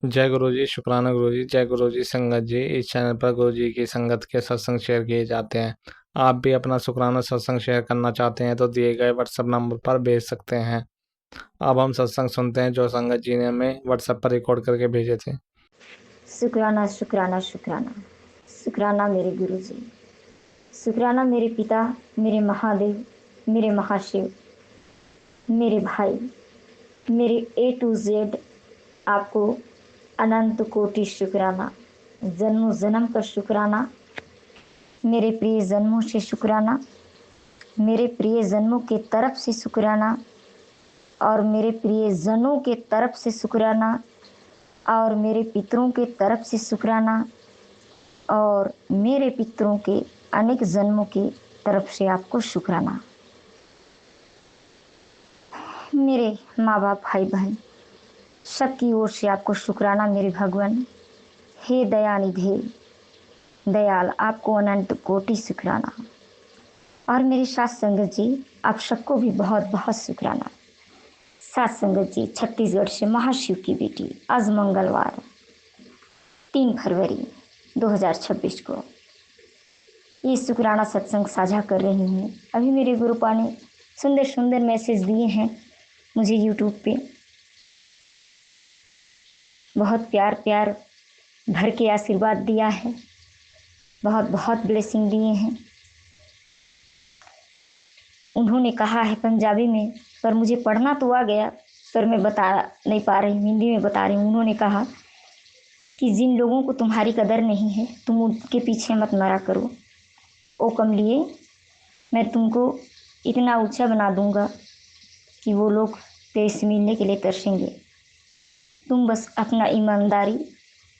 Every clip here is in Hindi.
जय गुरु जी, शुक्राना गुरु जी। जय गुरु जी। संगत जी, इस चैनल पर गुरु जी की संगत के सत्संग शेयर किए जाते हैं। आप भी अपना शुक्राना सत्संग शेयर करना चाहते हैं तो दिए गए व्हाट्सएप नंबर पर भेज सकते हैं। अब हम सत्संग सुनते हैं जो संगत जी ने हमें व्हाट्सएप पर रिकॉर्ड करके भेजे थे। शुक्राना शुक्राना शुक्राना शुक्राना मेरे गुरु जी, शुक्राना मेरे पिता, मेरे महादेव, मेरे महाशिव, मेरे भाई, मेरे ए टू जेड। आपको अनंत कोटि शुक्राना, जन्मों जन्म का शुक्राना, मेरे प्रिय जन्मों से शुक्राना, मेरे प्रिय जन्मों के तरफ से शुक्राना, और मेरे प्रिय जनों के तरफ से शुक्राना, और मेरे पितरों के तरफ से शुक्राना, और मेरे पितरों के अनेक जन्मों की तरफ से आपको शुक्राना। मेरे माँ बाप, भाई बहन, सबकी ओर से आपको शुक्राना मेरे भगवान। हे दयानिधि दयाल, आपको अनंत कोटि शुक्राना। और मेरे साथ संगत जी, आप सबको भी बहुत बहुत शुक्राना। साथ संगत जी, छत्तीसगढ़ से महाशिव की बेटी, आज मंगलवार 3 फरवरी 2026 को ये शुक्राना सत्संग साझा कर रही हूँ। अभी मेरे गुरुपा ने सुंदर सुंदर मैसेज दिए हैं मुझे यूट्यूब पे, बहुत प्यार प्यार भर के आशीर्वाद दिया है, बहुत बहुत ब्लेसिंग दिए हैं। उन्होंने कहा है पंजाबी में, पर मुझे पढ़ना तो आ गया, पर मैं बता नहीं पा रही, हिंदी में बता रही हूँ। उन्होंने कहा कि जिन लोगों को तुम्हारी कदर नहीं है, तुम उनके पीछे मत मरा करो। ओ कमलिए, मैं तुमको इतना ऊंचा बना दूंगा कि वो लोग तेरे से मिलने के लिए तरसेंगे। तुम बस अपना ईमानदारी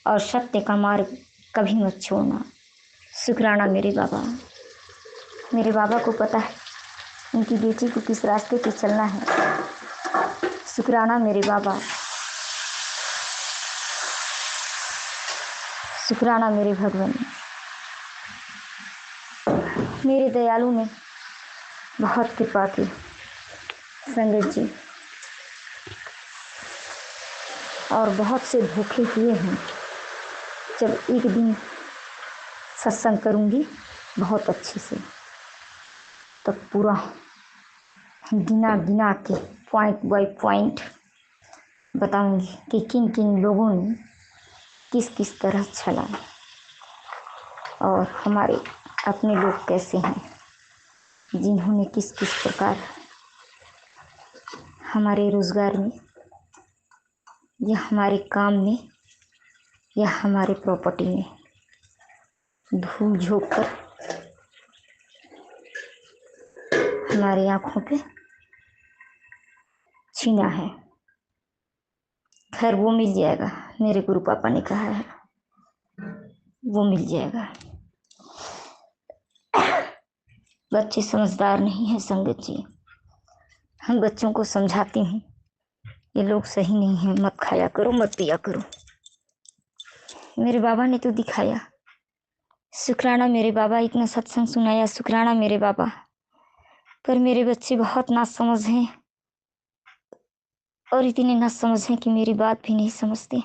और सत्य का मार्ग कभी मत छोड़ना। शुक्राना मेरे बाबा। मेरे बाबा को पता है उनकी बेटी को किस रास्ते पे चलना है। शुक्राना मेरे बाबा, शुक्राना मेरे भगवान। मेरे दयालु ने बहुत कृपा की संगत जी, और बहुत से धोखे हुए हैं। जब एक दिन सत्संग करूंगी बहुत अच्छे से, तब पूरा गिना गिना के पॉइंट बाय पॉइंट बताऊंगी कि किन किन लोगों ने किस किस तरह छला, और हमारे अपने लोग कैसे हैं जिन्होंने किस किस प्रकार हमारे रोजगार में या हमारे काम में या हमारे प्रॉपर्टी में धूल झोंक कर हमारी आंखों पे छीना है। खैर वो मिल जाएगा, मेरे गुरु पापा ने कहा है वो मिल जाएगा। बच्चे समझदार नहीं है संगत जी। हम बच्चों को समझाती हूँ ये लोग सही नहीं है, मत खाया करो, मत पिया करो। मेरे बाबा ने तो दिखाया। शुक्राना मेरे बाबा, इतना सत्संग सुनाया, शुक्राना मेरे बाबा। पर मेरे बच्चे बहुत नासमझ हैं, और इतने नासमझ हैं कि मेरी बात भी नहीं समझते,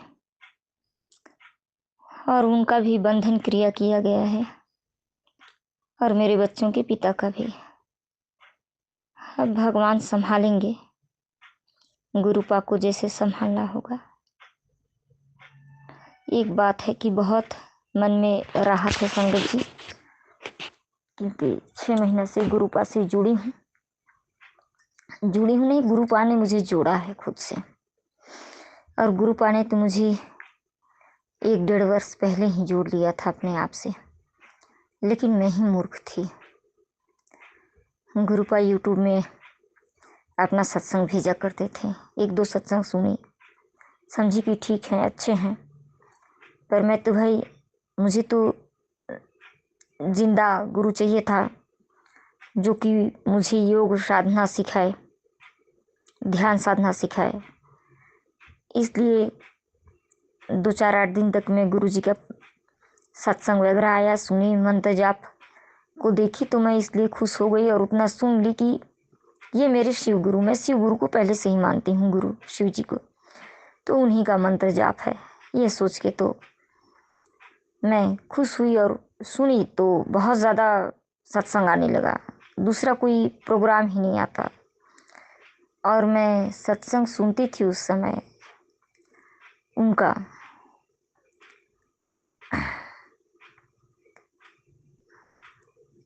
और उनका भी बंधन क्रिया किया गया है, और मेरे बच्चों के पिता का भी। अब भगवान संभालेंगे, गुरुपा को जैसे संभालना होगा। एक बात है कि बहुत मन में राहत है संगत जी, क्योंकि 6 महीने से गुरुपा से जुड़ी हूँ नहीं, गुरुपा ने मुझे जोड़ा है खुद से। और गुरुपा ने तो मुझे 1-1.5 वर्ष पहले ही जोड़ लिया था अपने आप से, लेकिन मैं ही मूर्ख थी। गुरुपा यूट्यूब में अपना सत्संग भेजा करते थे, 1-2 सत्संग सुनी, समझी कि ठीक है, अच्छे हैं। पर मैं तो भाई, मुझे तो जिंदा गुरु चाहिए था, जो कि मुझे योग साधना सिखाए, ध्यान साधना सिखाए। इसलिए 2-4-8 दिन तक मैं गुरु जी का सत्संग वगैरह आया, सुनी, मंत्र जाप को देखी, तो मैं इसलिए खुश हो गई और उतना सुन ली कि ये मेरे शिव गुरु, मैं शिव गुरु को पहले से ही मानती हूँ, गुरु शिव जी को, तो उन्हीं का मंत्र जाप है, ये सोच के तो मैं खुश हुई और सुनी तो बहुत ज़्यादा सत्संग आने लगा। दूसरा कोई प्रोग्राम ही नहीं आता और मैं सत्संग सुनती थी उस समय उनका।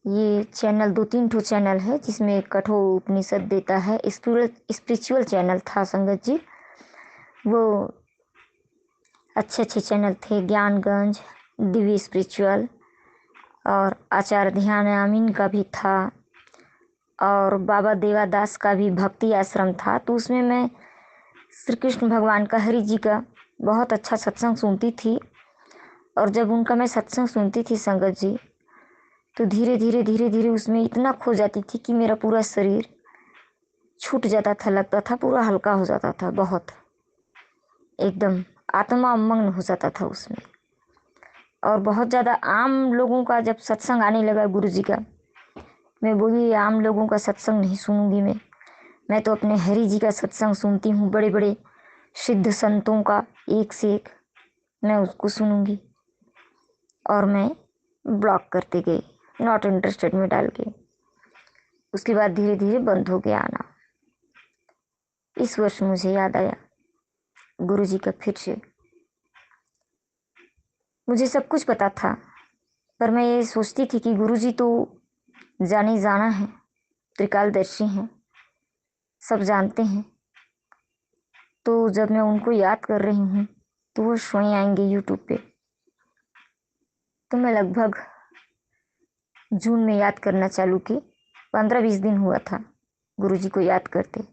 ये चैनल 2-3 ठो चैनल है जिसमें कठोर उपनिषद देता है। स्पिरिचुअल चैनल था संगत जी। वो अच्छे अच्छे चैनल थे। ज्ञानगंज, दिव्य स्पिरिचुअल और आचार्य ध्यान आमीन का भी था और बाबा देवादास का भी भक्ति आश्रम था। तो उसमें मैं श्री कृष्ण भगवान का, हरि जी का बहुत अच्छा सत्संग सुनती थी। और जब उनका मैं सत्संग सुनती थी संगत जी तो धीरे धीरे उसमें इतना खो जाती थी कि मेरा पूरा शरीर छूट जाता था, लगता था पूरा हल्का हो जाता था, बहुत एकदम आत्मा मग्न हो जाता था उसमें। और बहुत ज़्यादा आम लोगों का जब सत्संग आने लगा गुरु जी का, मैं बोली आम लोगों का सत्संग नहीं सुनूंगी मैं तो अपने हरि जी का सत्संग सुनती हूँ। बड़े बड़े सिद्ध संतों का एक से एक मैं उसको सुनूंगी। और मैं ब्लॉक करते गई, नॉट इंटरेस्टेड में डाल के। उसके बाद धीरे धीरे बंद हो गया आना। इस वर्ष मुझे याद आया गुरु जी का फिर से। मुझे सब कुछ पता था पर मैं ये सोचती थी कि गुरु जी तो जाने जाना है, त्रिकालदर्शी हैं, सब जानते हैं। तो जब मैं उनको याद कर रही हूँ तो वो स्वयं आएंगे यूट्यूब पे। तो मैं लगभग जून में याद करना चालू की। 15-20 दिन हुआ था गुरु जी को याद करते।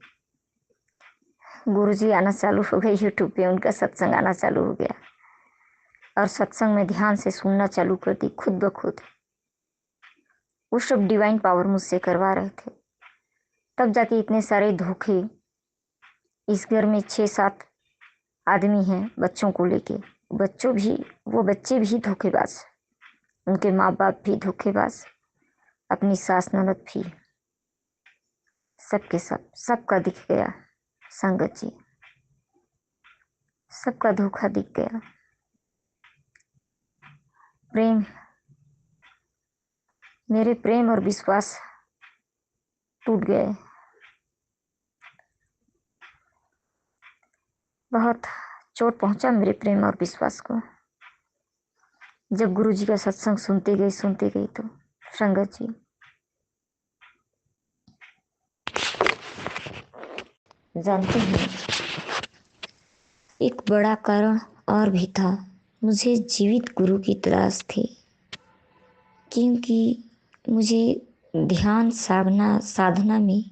गुरु जी आना चालू हो गए यूट्यूब पे, उनका सत्संग आना चालू हो गया और सत्संग में ध्यान से सुनना चालू कर दी खुद ब खुद। वो सब डिवाइन पावर मुझसे करवा रहे थे। तब जाके इतने सारे धोखे। इस घर में 6-7 आदमी हैं बच्चों को लेके। वो बच्चे भी धोखेबाज, उनके माँ बाप भी धोखेबाज, अपनी सास ननद भी, सबके सबका दिख गया संगत जी, सबका धोखा दिख गया। प्रेम, मेरे प्रेम और विश्वास टूट गए। बहुत चोट पहुंचा मेरे प्रेम और विश्वास को जब गुरु जी का सत्संग सुनते गई तो संगत जी। जानते हैं एक बड़ा कारण और भी था। मुझे जीवित गुरु की तलाश थी क्योंकि मुझे ध्यान साधना में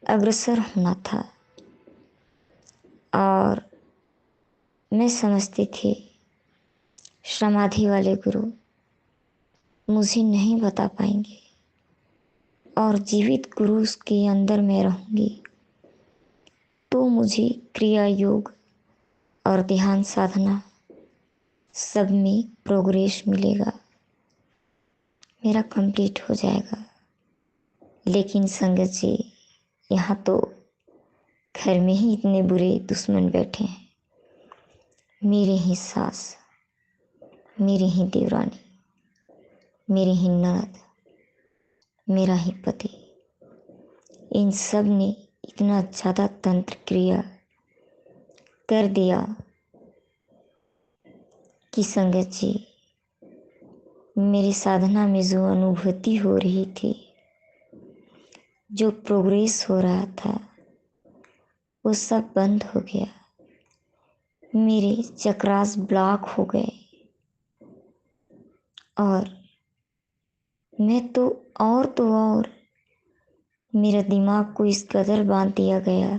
अग्रसर होना था। और मैं समझती थी समाधि वाले गुरु मुझे नहीं बता पाएंगे और जीवित गुरु के अंदर मैं रहूंगी तो मुझे क्रिया योग और ध्यान साधना सब में प्रोग्रेस मिलेगा, मेरा कंप्लीट हो जाएगा। लेकिन संगत जी, यहाँ तो घर में ही इतने बुरे दुश्मन बैठे हैं। मेरे ही सास, मेरी ही देवरानी, मेरी ही ननद, मेरा ही पति, इन सब ने इतना ज़्यादा तंत्र क्रिया कर दिया कि संगत जी मेरी साधना में जो अनुभूति हो रही थी, जो प्रोग्रेस हो रहा था, वो सब बंद हो गया। मेरे चक्रास ब्लॉक हो गए और मैं तो और मेरा दिमाग को इस कदर बांध दिया गया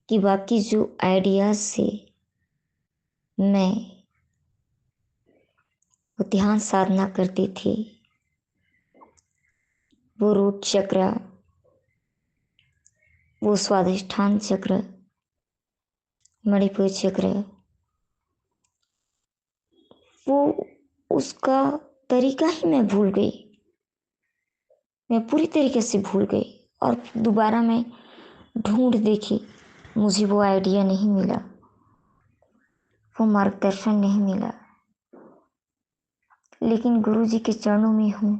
कि बाकी जो आइडियाज से मैं वो ध्यान साधना करती थी, वो रूट चक्र, वो स्वाधिष्ठान चक्र, मणिपुर चक्र, वो उसका तरीका ही मैं भूल गई। मैं पूरी तरीके से भूल गई और दोबारा मैं ढूंढ देखी, मुझे वो आइडिया नहीं मिला। वो मार्गदर्शन नहीं मिला, लेकिन गुरुजी के चरणों में हूँ।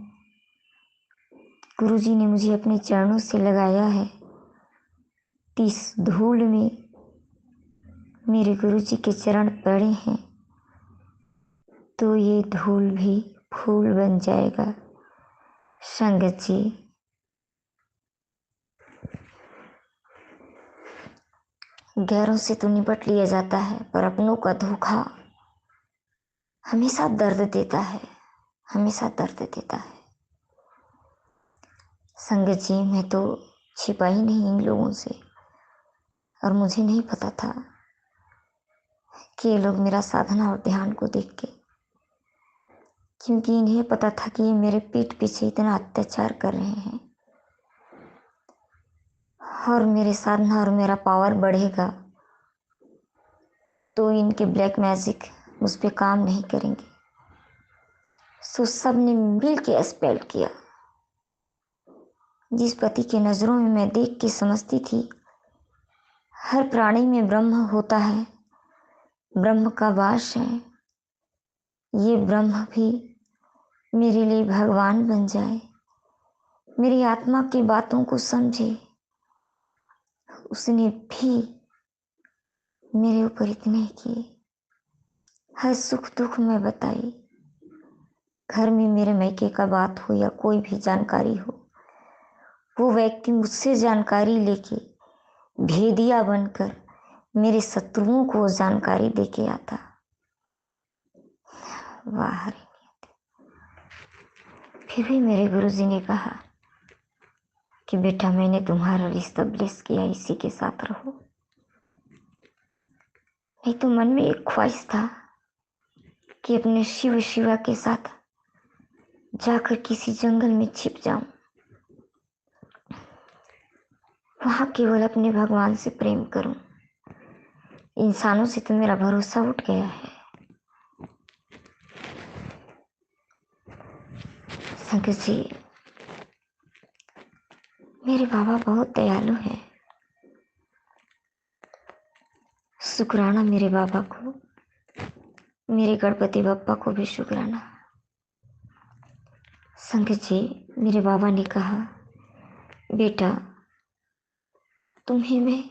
गुरुजी ने मुझे अपने चरणों से लगाया है। इस धूल में मेरे गुरुजी के चरण पड़े हैं, तो ये धूल भी फूल बन जाएगा। संगत जी, गैरों से तो निपट लिया जाता है, पर अपनों का धोखा हमेशा दर्द देता है, हमेशा दर्द देता है। संगत जी, मैं तो छिपा ही नहीं इन लोगों से, और मुझे नहीं पता था कि ये लोग मेरा साधना और ध्यान को देख के, क्योंकि इन्हें पता था कि ये मेरे पीठ पीछे इतना अत्याचार कर रहे हैं और मेरे साधना और मेरा पावर बढ़ेगा तो इनके ब्लैक मैजिक मुझ पे काम नहीं करेंगे। सो सब ने मिल के एक्सपेल किया। जिस पति के नजरों में मैं देख के समझती थी हर प्राणी में ब्रह्म होता है, ब्रह्म का वास है, ये ब्रह्म भी मेरे लिए भगवान बन जाए, मेरी आत्मा की बातों को समझे, उसने भी मेरे ऊपर इतने किए। हर सुख दुख में बताई। घर में मेरे मैके का बात हो या कोई भी जानकारी हो, वो व्यक्ति मुझसे जानकारी लेके भेदिया बनकर मेरे शत्रुओं को जानकारी देके आता। वाह रे! फिर भी मेरे गुरुजी ने कहा कि बेटा, मैंने तुम्हारा रिश्ता ब्लेस किया, इसी के साथ रहो। नहीं तो मन में एक ख्वाहिश था कि अपने शिव शिवा के साथ जाकर किसी जंगल में छिप जाऊं, वहां केवल अपने भगवान से प्रेम करूं। इंसानों से तो मेरा भरोसा उठ गया है। संगत जी, मेरे बाबा बहुत दयालु हैं। शुक्राना मेरे बाबा को, मेरे गणपति बप्पा को भी शुक्राना। संगत जी, मेरे बाबा ने कहा, बेटा तुम्हें मैं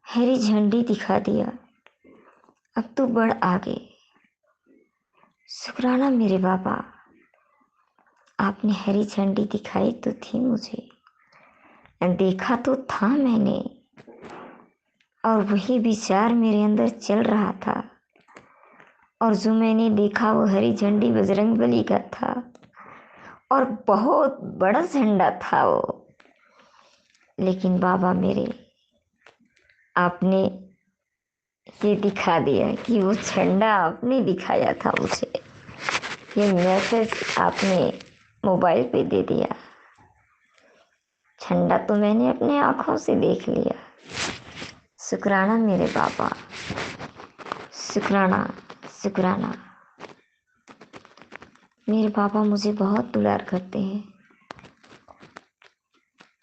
हरी झंडी दिखा दिया, अब तो बढ़ आगे। शुक्राना मेरे बाबा, आपने हरी झंडी दिखाई तो थी मुझे, देखा तो था मैंने, और वही विचार मेरे अंदर चल रहा था, और जो मैंने देखा वो हरी झंडी बजरंगबली का था, और बहुत बड़ा झंडा था वो। लेकिन बाबा मेरे, आपने ये दिखा दिया कि वो झंडा आपने दिखाया था मुझे, ये मैसेज आपने मोबाइल पे दे दिया। झंडा तो मैंने अपने आंखों से देख लिया। शुक्राना मेरे बाबा, शुक्राना शुक्राना। मेरे बाबा मुझे बहुत दुलार करते हैं।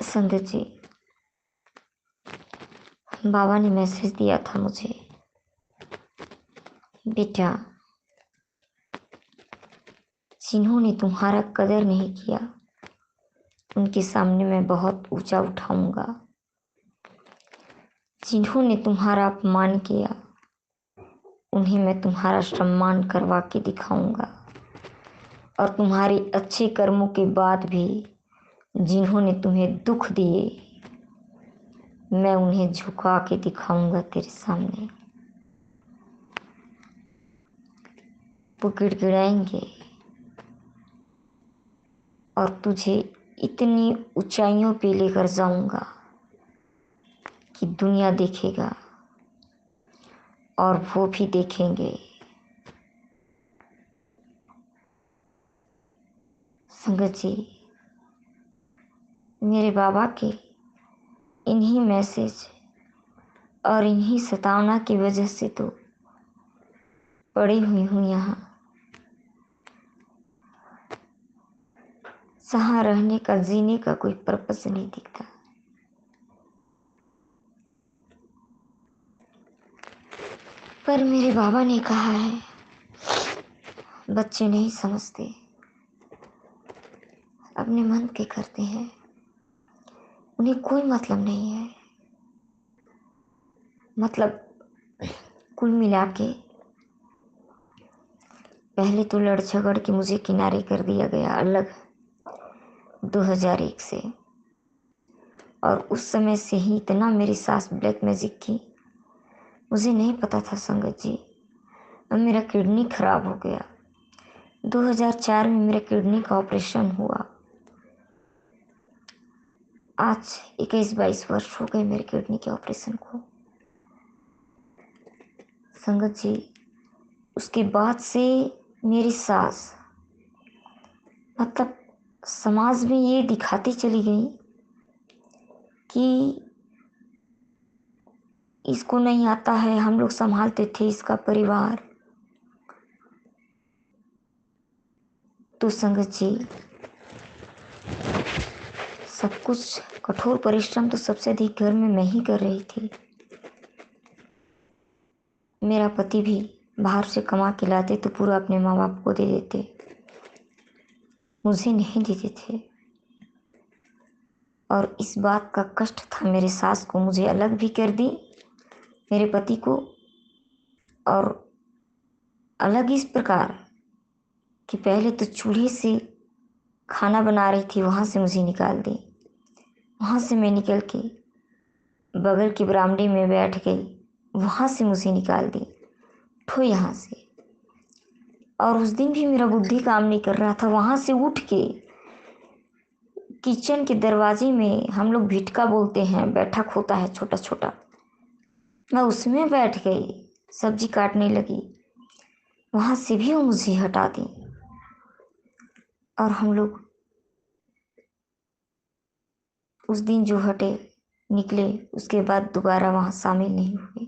संगत जी, बाबा ने मैसेज दिया था मुझे, बेटा जिन्होंने तुम्हारा कदर नहीं किया उनके सामने मैं बहुत ऊंचा उठाऊंगा, जिन्होंने तुम्हारा अपमान किया उन्हें मैं तुम्हारा सम्मान करवा के दिखाऊंगा, और तुम्हारे अच्छे कर्मों के बाद भी जिन्होंने तुम्हें दुख दिए मैं उन्हें झुका के दिखाऊंगा तेरे सामने। वो गिड़गिड़ाएंगे और तुझे इतनी ऊंचाइयों पे लेकर जाऊंगा कि दुनिया देखेगा और वो भी देखेंगे। संगत जी, मेरे बाबा के इन्हीं मैसेज और इन्हीं सतावना की वजह से तो पड़ी हुई हूँ यहाँ, जहाँ रहने का, जीने का कोई पर्पस नहीं दिखता। पर मेरे बाबा ने कहा है, बच्चे नहीं समझते, अपने मन के करते हैं, उन्हें कोई मतलब नहीं है। मतलब कुल मिला के पहले तो लड़ झगड़ के मुझे किनारे कर दिया गया अलग 2001 से, और उस समय से ही इतना मेरी सास ब्लैक मैजिक की, मुझे नहीं पता था संगत जी। अब मेरा किडनी खराब हो गया। 2004 में मेरे किडनी का ऑपरेशन हुआ। आज 21-22 वर्ष हो गए मेरे किडनी के ऑपरेशन को। संगत जी, उसके बाद से मेरी सास मतलब समाज में ये दिखाती चली गई कि इसको नहीं आता है, हम लोग संभालते थे इसका परिवार। तो संगत जी, सब कुछ कठोर परिश्रम तो सबसे अधिक घर में मैं ही कर रही थी। मेरा पति भी बाहर से कमा के लाते तो पूरा अपने माँ बाप को दे देते, मुझे नहीं देते थे। और इस बात का कष्ट था मेरे सास को, मुझे अलग भी कर दी मेरे पति को, और अलग इस प्रकार कि पहले तो चूल्हे से खाना बना रही थी, वहाँ से मुझे निकाल दी। वहाँ से मैं निकल के बगल की बरामदे में बैठ गई, वहाँ से मुझे निकाल दी ठो यहाँ से। और उस दिन भी मेरा बुद्धि काम नहीं कर रहा था, वहाँ से उठ के किचन के दरवाजे में, हम लोग भिटका बोलते हैं, बैठक होता है छोटा छोटा, मैं उसमें बैठ गई, सब्जी काटने लगी। वहाँ से भी वो मुझे हटा दी और हम लोग उस दिन जो हटे निकले, उसके बाद दोबारा वहाँ शामिल नहीं हुए।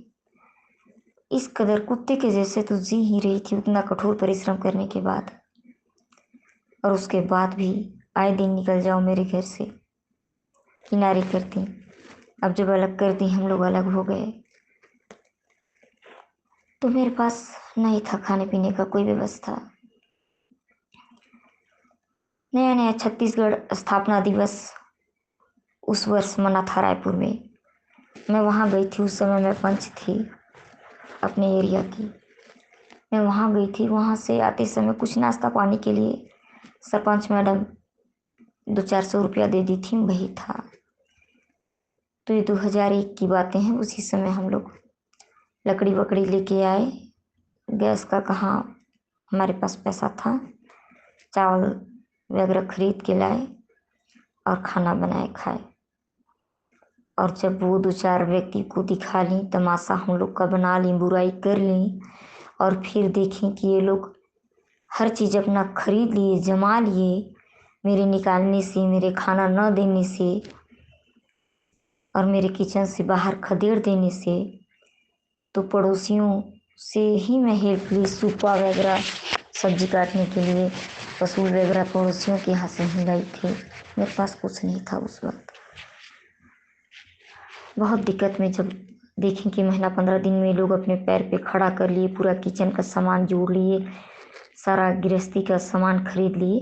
इस कदर कुत्ते के जैसे तो जी ही रही थी उतना कठोर परिश्रम करने के बाद, और उसके बाद भी आए दिन निकल जाओ मेरे घर से, किनारे करती। अब जब अलग कर दी, हम लोग अलग हो गए, तो मेरे पास नहीं था खाने पीने का कोई व्यवस्था। नया नया छत्तीसगढ़ स्थापना दिवस उस वर्ष मना था रायपुर में। मैं वहाँ गई थी, उस समय मैं पंच थी अपने एरिया की। मैं वहाँ गई थी, वहाँ से आते समय कुछ नाश्ता पानी के लिए सरपंच मैडम 200-400 रुपया दे दी थी, वही था। तो ये 2001 की बातें हैं। उसी समय हम लोग लकड़ी वकड़ी लेके आए, गैस का कहाँ हमारे पास पैसा था, चावल वगैरह खरीद के लाए और खाना बनाए खाए। और जब वो 2-4 व्यक्ति को दिखा ली, तमाशा हम लोग का बना ली, बुराई कर ली, और फिर देखें कि ये लोग हर चीज़ अपना खरीद लिए, जमा लिए, मेरे निकालने से, मेरे खाना न देने से और मेरे किचन से बाहर खदेड़ देने से। तो पड़ोसियों से ही मैं हेल्प ली, सूपा वगैरह सब्जी काटने के लिए, पसूल वगैरह पड़ोसियों के यहाँ से ही लाई थी। मेरे पास कुछ नहीं था उस वक्त। बहुत दिक्कत में जब देखें कि महीना 15 दिन में लोग अपने पैर पे खड़ा कर लिए, पूरा किचन का सामान जोड़ लिए, सारा गृहस्थी का सामान खरीद लिए,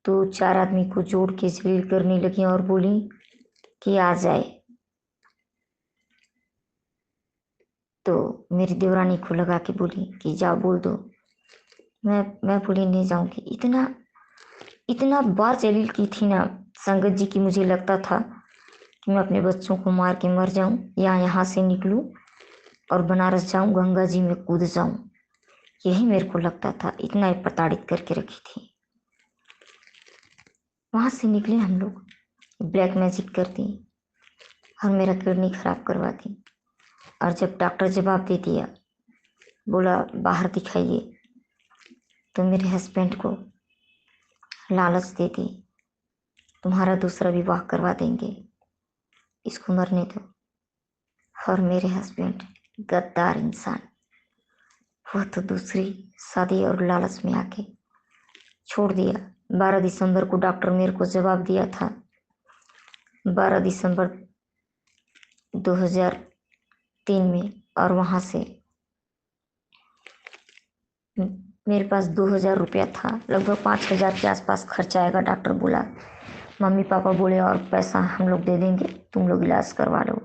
तो 4 आदमी को जोड़ के जलील करने लगी और बोली कि आ जाए। तो मेरी देवरानी को लगा के बोली कि जाओ बोल दो। मैं बोली नहीं जाऊंगी। इतना इतना बार जलील की थी ना संगत जी की, मुझे लगता था कि मैं अपने बच्चों को मार के मर जाऊं या यहाँ से निकलूं और बनारस जाऊं, गंगा जी में कूद जाऊं। यही मेरे को लगता था, इतना प्रताड़ित करके रखी थी। वहां से निकले हम लोग, ब्लैक मैजिक कर दी और मेरा किडनी खराब करवा दी। और जब डॉक्टर जवाब दे दिया, बोला बाहर दिखाइए, तो मेरे हस्बैंड को लालच दे दी, तुम्हारा दूसरा विवाह करवा देंगे, इसको मरने दो। और मेरे हस्बैंड गद्दार इंसान, वह तो दूसरी शादी और लालच में आके छोड़ दिया। 12 दिसंबर को डॉक्टर मेरे को जवाब दिया था, 12 दिसंबर 2003 में। और वहाँ से मेरे पास 2,000 रुपया था, लगभग 5,000 के आसपास खर्चा आएगा। डॉक्टर बोला, मम्मी पापा बोले और पैसा हम लोग दे देंगे, तुम लोग इलाज करवा लो।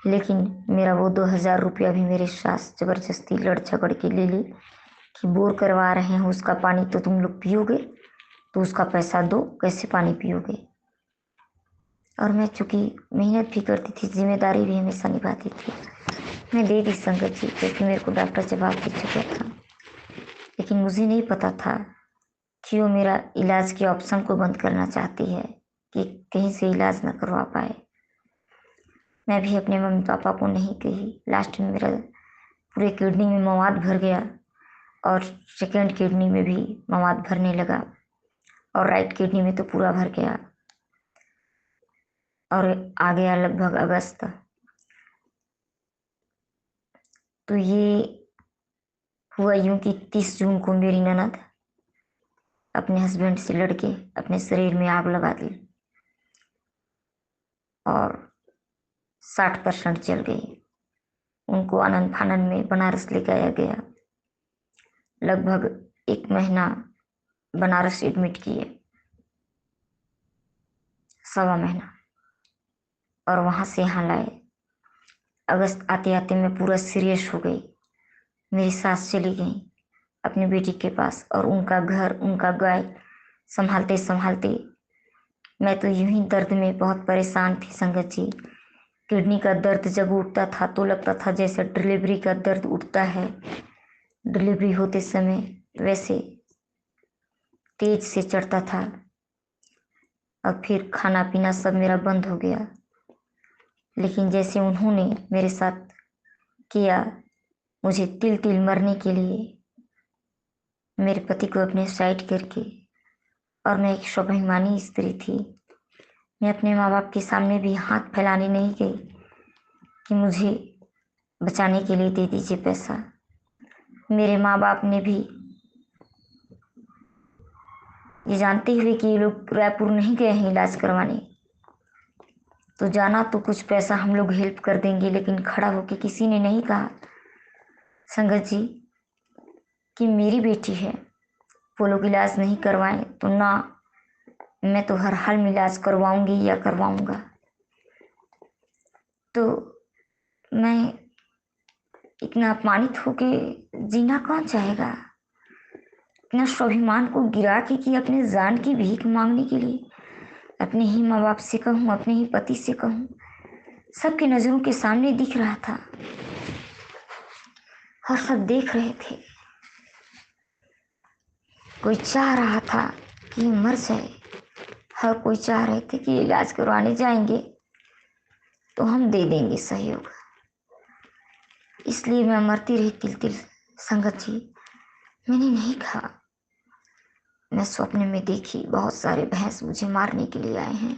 लेकिन मेरा वो 2,000 रुपया भी मेरे सास ज़बरदस्ती लड़ झगड़ के ले ली कि बोर करवा रहे हैं, उसका पानी तो तुम लोग पियोगे, तो उसका पैसा दो, कैसे पानी पियोगे। और मैं चूँकि मेहनत भी करती थी, जिम्मेदारी भी हमेशा निभाती थी, मैं दे दी संगत जी, क्योंकि मेरे को डॉक्टर जवाब दे चुका था। लेकिन मुझे नहीं पता था कि वो मेरा इलाज के ऑप्शन को बंद करना चाहती है, कि कहीं से इलाज न करवा पाए। मैं भी अपने मम्मी पापा को नहीं कही। लास्ट में मेरा पूरे किडनी में मवाद भर गया और सेकेंड किडनी में भी मवाद भरने लगा और राइट किडनी में तो पूरा भर गया। और आ गया लगभग अगस्त। तो ये हुआ यूं कि 30 जून को मेरी ननद अपने हस्बैंड से लड़के अपने शरीर में आग लगा दी और 60% जल गई। उनको आनन फानन में बनारस ले जाया गया। लगभग 1 महीना बनारस एडमिट किए, 1.25 महीना, और वहां से यहाँ लाए। अगस्त आते आते मैं पूरा सीरियस हो गई। मेरी सास चली गई अपनी बेटी के पास और उनका घर, उनका गाय संभालते संभालते मैं तो यूं ही दर्द में बहुत परेशान थी संगत जी। किडनी का दर्द जब उठता था तो लगता था जैसे डिलीवरी का दर्द उठता है डिलीवरी होते समय, वैसे तेज से चढ़ता था। अब फिर खाना पीना सब मेरा बंद हो गया। लेकिन जैसे उन्होंने मेरे साथ किया, मुझे तिल तिल मरने के लिए, मेरे पति को अपने साइड करके, और मैं एक स्वाभिमानी स्त्री थी, मैं अपने माँ बाप के सामने भी हाथ फैलाने नहीं गई कि मुझे बचाने के लिए दे दीजिए पैसा। मेरे माँ बाप ने भी ये जानते हुए कि ये लोग रायपुर नहीं गए हैं इलाज करवाने, तो जाना तो कुछ पैसा हम लोग हेल्प कर देंगे, लेकिन खड़ा होके किसी ने नहीं कहा संगत जी कि मेरी बेटी है, वो लोग इलाज नहीं करवाएं तो ना, मैं तो हर हाल में इलाज करवाऊंगी या करवाऊंगा। तो मैं इतना अपमानित होके जीना कौन चाहेगा, अपना स्वाभिमान को गिरा के कि अपने जान की भीख मांगने के लिए अपने ही माँ बाप से कहूँ, अपने ही पति से कहूँ। सबकी नजरों के सामने दिख रहा था और सब देख रहे थे। कोई चाह रहा था कि मर जाए, हर कोई चाह रहे थे कि इलाज करवाने जाएंगे तो हम दे देंगे सहयोग। इसलिए मैं मरती रही तिल तिल संगत जी। मैंने नहीं कहा। मैं स्वप्न में देखी बहुत सारे भैंस मुझे मारने के लिए आए हैं,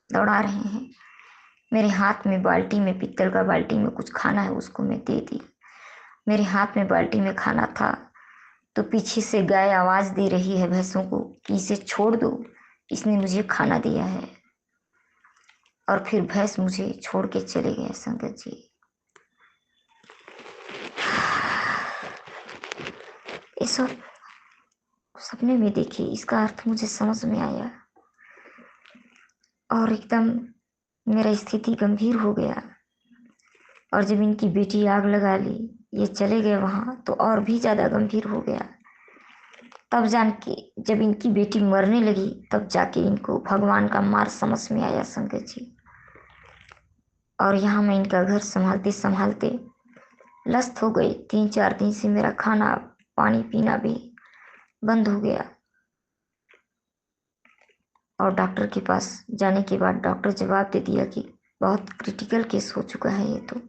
दौड़ा रहे हैं। मेरे हाथ में बाल्टी में, पित्तल का बाल्टी में कुछ खाना है, उसको मैं दे दी। मेरे हाथ में बाल्टी में खाना था तो पीछे से गाय आवाज दे रही है भैंसों को कि इसे छोड़ दो, इसने मुझे खाना दिया है। और फिर भैंस मुझे छोड़ के चले गए संगत जी। ये सब सपने में देखी, इसका अर्थ मुझे समझ में आया और एकदम मेरा स्थिति गंभीर हो गया। और जब इनकी बेटी आग लगा ली, ये चले गए वहां, तो और भी ज्यादा गंभीर हो गया। तब जान के जब इनकी बेटी मरने लगी, तब जाके इनको भगवान का मार्ग समझ में आया संगत जी। और यहाँ मैं इनका घर संभालते संभालते लस्त हो गई। 3-4 दिन से मेरा खाना पानी पीना भी बंद हो गया। और डॉक्टर के पास जाने के बाद डॉक्टर जवाब दे दिया कि बहुत क्रिटिकल केस हो चुका है ये तो।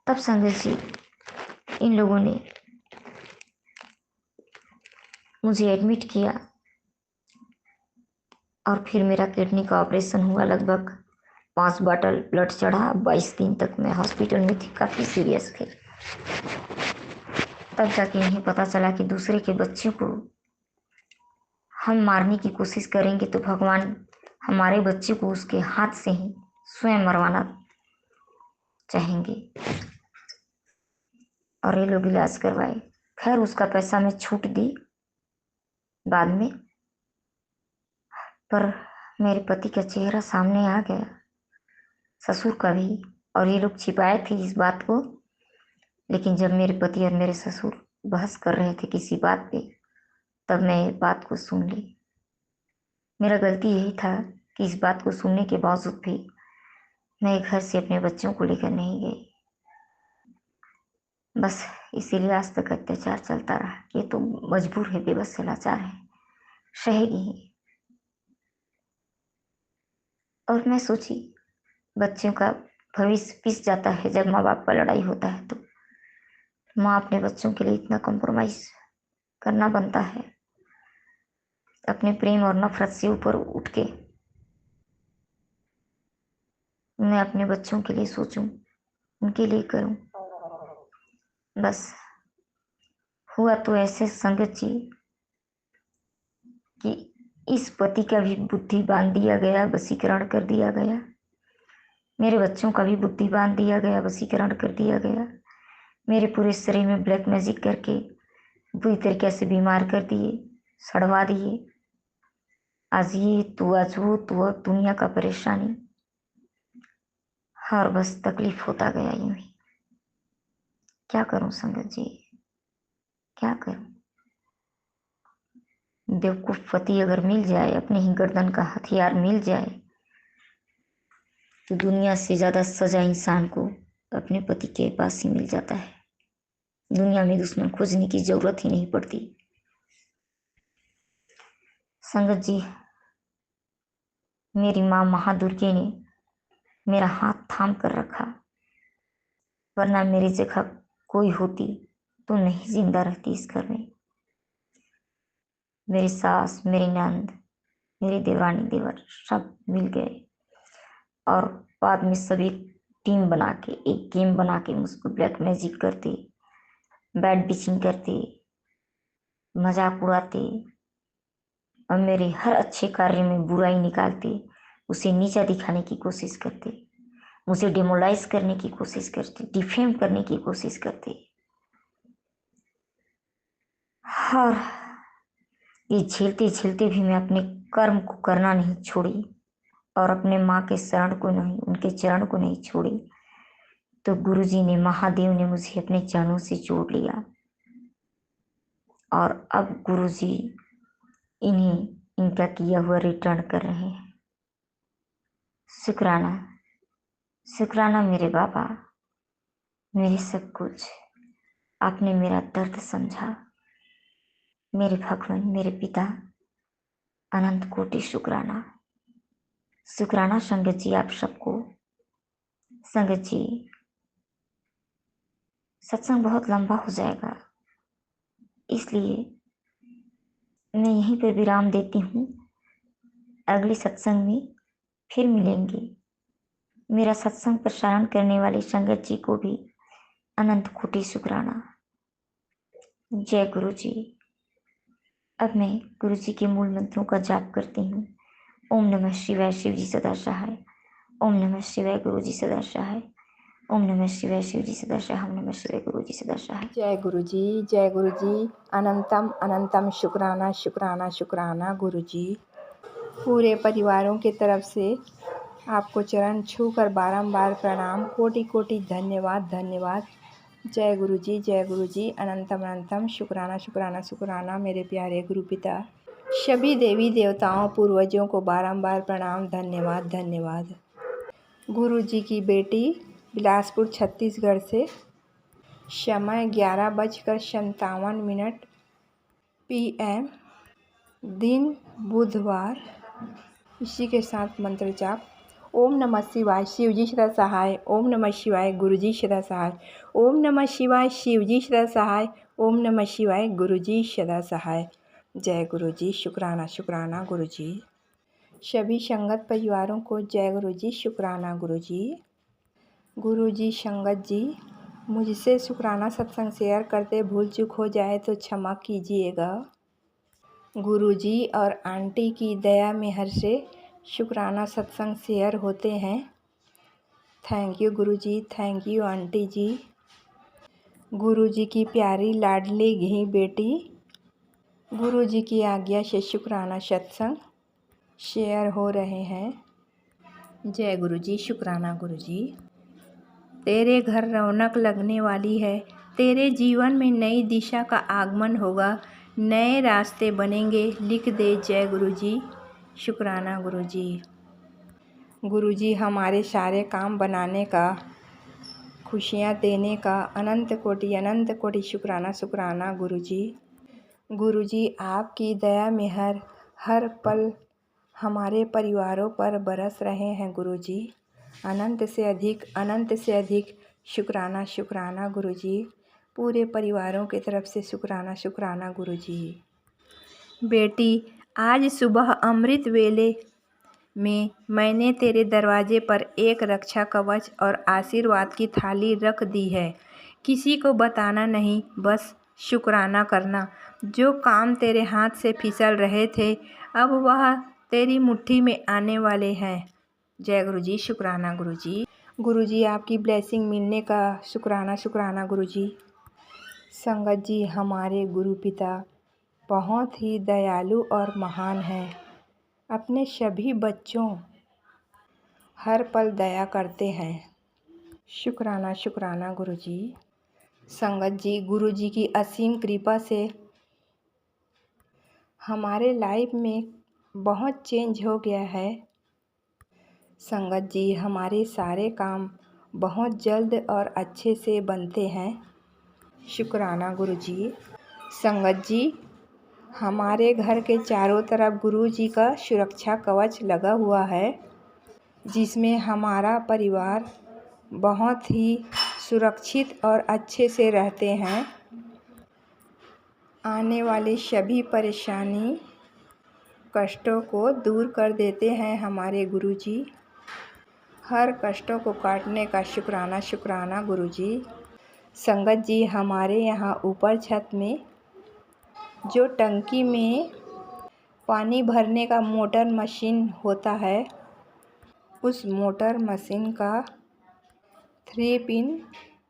तब संगत जी इन लोगों ने मुझे एडमिट किया और फिर मेरा किडनी का ऑपरेशन हुआ। लगभग 5 बॉटल ब्लड चढ़ा। 22 दिन तक मैं हॉस्पिटल में थी, काफ़ी सीरियस थे। तब जाके इन्हें पता चला कि दूसरे के बच्चे को हम मारने की कोशिश करेंगे तो भगवान हमारे बच्चे को उसके हाथ से ही स्वयं मरवाना चाहेंगे। और ये लोग इलाज करवाए। खैर उसका पैसा मैं छूट दी बाद में, पर मेरे पति का चेहरा सामने आ गया, ससुर का भी। और ये लोग छिपाए थे इस बात को, लेकिन जब मेरे पति और मेरे ससुर बहस कर रहे थे किसी बात पे, तब मैं ये बात को सुन ली। मेरा गलती यही था कि इस बात को सुनने के बावजूद भी मैं घर से अपने बच्चों को लेकर नहीं गई। बस इसीलिए आज तक अत्याचार चलता रहा। ये तो मजबूर है, बेबस से लाचार है, सहेगी ही। और मैं सोची बच्चों का भविष्य पिस जाता है जब माँ बाप का लड़ाई होता है, तो माँ अपने बच्चों के लिए इतना कॉम्प्रोमाइज करना बनता है। अपने प्रेम और नफरत से ऊपर उठ के मैं अपने बच्चों के लिए सोचूं, उनके लिए करूं। बस हुआ तो ऐसे संगत जी कि इस पति का भी बुद्धि बांध दिया गया, वशीकरण कर दिया गया। मेरे बच्चों का भी बुद्धि बांध दिया गया, वशीकरण कर दिया गया। मेरे पूरे शरीर में ब्लैक मैजिक करके बुरी तरीके से बीमार कर दिए, सड़वा दिए। आज ये तू, आज वो तू, अब दुनिया का परेशानी। और बस तकलीफ होता गया यूं ही। क्या करूं संगत जी, क्या करूं। बेवकूफ पति अगर मिल जाए, अपने ही गर्दन का हथियार मिल जाए, तो दुनिया से ज्यादा सजा इंसान को अपने पति के पास ही मिल जाता है। दुनिया में दुश्मन खोजने की जरूरत ही नहीं पड़ती। संगत जी, मेरी माँ महादुर्गे ने मेरा हाथ थाम कर रखा, वरना मेरी जगह कोई होती तो नहीं जिंदा रहती इस घर में। मेरी सास, मेरी नंद, मेरी देवरानी, देवर सब मिल गए और बाद में सभी टीम बना के एक गेम बना के मुझको ब्लैक मैजिक करते, बैड बिचिंग करते, मजाक उड़ाते और मेरे हर अच्छे कार्य में बुराई निकालते, उसे नीचा दिखाने की कोशिश करते, मुझे डिमोलाइज करने की कोशिश करते, डिफेम करने की कोशिश करते। और ये झेलते झेलते भी मैं अपने कर्म को करना नहीं छोड़ी और अपने माँ के शरण को नहीं, उनके चरण को नहीं छोड़ी। तो गुरुजी ने, महादेव ने मुझे अपने चरणों से जोड़ लिया और अब गुरुजी इन्हीं इनका किया हुआ रिटर्न कर रहे हैं। शुक्राना, शुक्राना मेरे बाबा, मेरे सब कुछ। आपने मेरा दर्द समझा। मेरे भगवान, मेरे पिता, अनंत कोटि शुक्राना। शुक्राना संगत जी आप सबको। संगत जी, सत्संग बहुत लंबा हो जाएगा, इसलिए मैं यहीं पर विराम देती हूँ। अगले सत्संग में फिर मिलेंगे। मेरा सत्संग प्रसारण करने वाले संगत जी को भी अनंत कोटि शुक्राना। जय गुरु जी। अब मैं गुरु जी के मूल मंत्रों का जाप करती हूँ। ओम नमः शिवाय, शिव जी सदा सहाय। ओम नमः शिवाय, गुरु जी सदा सहाय। ओम नमः शिवाय, शिव जी सदा सहाय। ओम नमः शिवाय, गुरु जी सदा सहाय। जय गुरु जी, जय गुरु जी। अनंतम अनंतम शुक्राना शुक्राना शुक्राना गुरु जी। पूरे परिवारों की तरफ से आपको चरण छूकर बारंबार प्रणाम, कोटि कोटि धन्यवाद धन्यवाद। जय गुरु जी, जय गुरु जी। अनंतम अनंतम शुक्राना शुक्राना शुक्राना मेरे प्यारे गुरु पिता। सभी देवी देवताओं पूर्वजों को बारंबार प्रणाम, धन्यवाद धन्यवाद। गुरु जी की बेटी बिलासपुर छत्तीसगढ़ से। समय 11:57 PM, दिन बुधवार। इसी के साथ मंत्र जाप। ओम नमः शिवाय, शिव जी सदा सहाय। ओम नमः शिवाय, गुरु जी सदा सहाय। ओम नमः शिवाय, शिव जी सदा सहाय। ओम नमः शिवाय, गुरु जी सदा सहाय। जय गुरु जी, शुक्राना शुक्राना गुरु जी। सभी संगत परिवारों को जय गुरु जी, शुक्राना गुरु जी। गुरु जी, संगत जी, मुझसे शुक्राना सत्संग शेयर करते भूल चूक हो जाए तो क्षमा कीजिएगा। गुरुजी और आंटी की दया मेहर से शुक्राना सत्संग शेयर होते हैं। Thank you Guruji, thank you aunty ji. Guruji की प्यारी लाडली घी बेटी, गुरुजी की आज्ञा से शुक्राना सत्संग शेयर हो रहे हैं। जय गुरुजी। शुक्राना गुरुजी। तेरे घर रौनक लगने वाली है, तेरे जीवन में नई दिशा का आगमन होगा, नए रास्ते बनेंगे, लिख दे जय गुरुजी। शुक्राना गुरुजी। गुरुजी हमारे सारे काम बनाने का, खुशियाँ देने का अनंत कोटि शुक्राना शुक्राना गुरुजी। गुरुजी आपकी दया मेहर हर पल हमारे परिवारों पर बरस रहे हैं गुरुजी। अनंत से अधिक शुक्राना शुक्राना गुरुजी। पूरे परिवारों की तरफ से शुक्राना शुक्राना गुरुजी। बेटी, आज सुबह अमृत वेले में मैंने तेरे दरवाजे पर एक रक्षा कवच और आशीर्वाद की थाली रख दी है। किसी को बताना नहीं, बस शुक्राना करना। जो काम तेरे हाथ से फिसल रहे थे, अब वह तेरी मुट्ठी में आने वाले हैं। जय गुरुजी। शुक्राना गुरुजी। गुरुजी आपकी ब्लेसिंग मिलने का शुक्राना शुक्राना गुरुजी। संगत जी, हमारे गुरु पिता बहुत ही दयालु और महान हैं। अपने सभी बच्चों हर पल दया करते हैं। शुक्राना शुक्राना गुरुजी। संगत जी, गुरुजी की असीम कृपा से हमारे लाइफ में बहुत चेंज हो गया है। संगत जी, हमारे सारे काम बहुत जल्द और अच्छे से बनते हैं। शुक्राना गुरुजी। संगत जी, हमारे घर के चारों तरफ गुरुजी का सुरक्षा कवच लगा हुआ है, जिसमें हमारा परिवार बहुत ही सुरक्षित और अच्छे से रहते हैं। आने वाली सभी परेशानी कष्टों को दूर कर देते हैं हमारे गुरुजी। हर कष्टों को काटने का शुक्राना शुक्राना गुरुजी। संगत जी, हमारे यहाँ ऊपर छत में जो टंकी में पानी भरने का मोटर मशीन होता है, उस मोटर मशीन का 3 पिन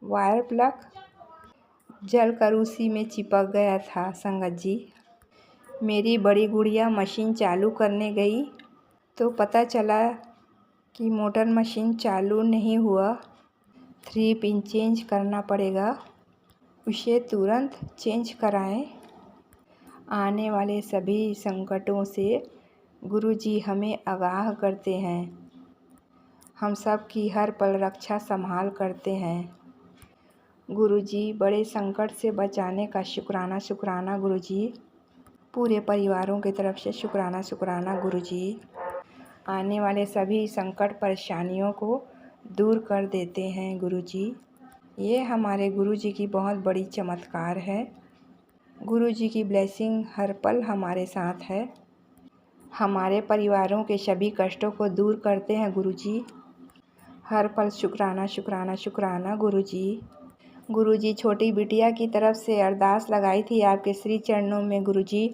वायर प्लग जलकर उसी में चिपक गया था। संगत जी, मेरी बड़ी गुड़िया मशीन चालू करने गई तो पता चला कि मोटर मशीन चालू नहीं हुआ। 3 पिन चेंज करना पड़ेगा, उसे तुरंत चेंज कराएं। आने वाले सभी संकटों से गुरुजी हमें आगाह करते हैं। हम सब की हर पल रक्षा संभाल करते हैं। गुरुजी, बड़े संकट से बचाने का शुक्राना शुक्राना गुरुजी। पूरे परिवारों की तरफ से शुक्राना शुक्राना गुरुजी। आने वाले सभी संकट परेशानियों को दूर कर देते हैं गुरुजी। ये हमारे गुरुजी की बहुत बड़ी चमत्कार है। गुरुजी की ब्लेसिंग हर पल हमारे साथ है। हमारे परिवारों के सभी कष्टों को दूर करते हैं गुरुजी। हर पल शुक्राना शुक्राना शुक्राना गुरुजी। गुरुजी, छोटी बिटिया की तरफ से अरदास लगाई थी आपके श्री चरणों में गुरुजी।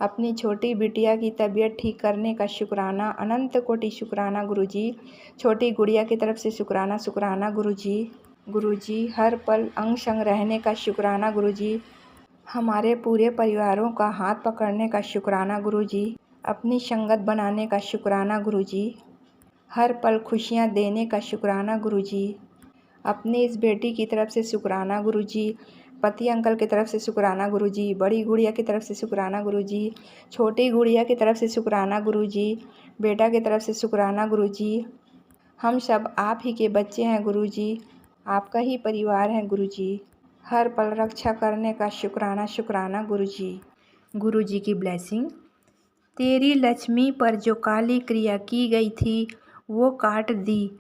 अपनी छोटी बिटिया की तबीयत ठीक करने का शुक्राना, अनंत कोटि शुक्राना गुरुजी। छोटी गुड़िया की तरफ से शुक्राना शुक्राना गुरुजी। गुरुजी, हर पल अंग संग रहने का शुक्राना गुरुजी। हमारे पूरे परिवारों का हाथ पकड़ने का शुक्राना गुरुजी। अपनी संगत बनाने का शुक्राना गुरुजी। हर पल खुशियाँ देने का शुक्राना गुरुजी। अपनी इस बेटी की तरफ से शुक्राना गुरुजी। पति अंकल की तरफ से शुक्राना गुरुजी। बड़ी गुड़िया की तरफ से शुक्राना गुरुजी। छोटी गुड़िया की तरफ से शुक्राना गुरुजी। बेटा की तरफ से शुक्राना गुरुजी। हम सब आप ही के बच्चे हैं गुरुजी, आपका ही परिवार है गुरुजी। हर पल रक्षा करने का शुक्राना शुक्राना गुरुजी। गुरुजी की ब्लेसिंग। तेरी लक्ष्मी पर जो काली क्रिया की गई थी, वो काट दी।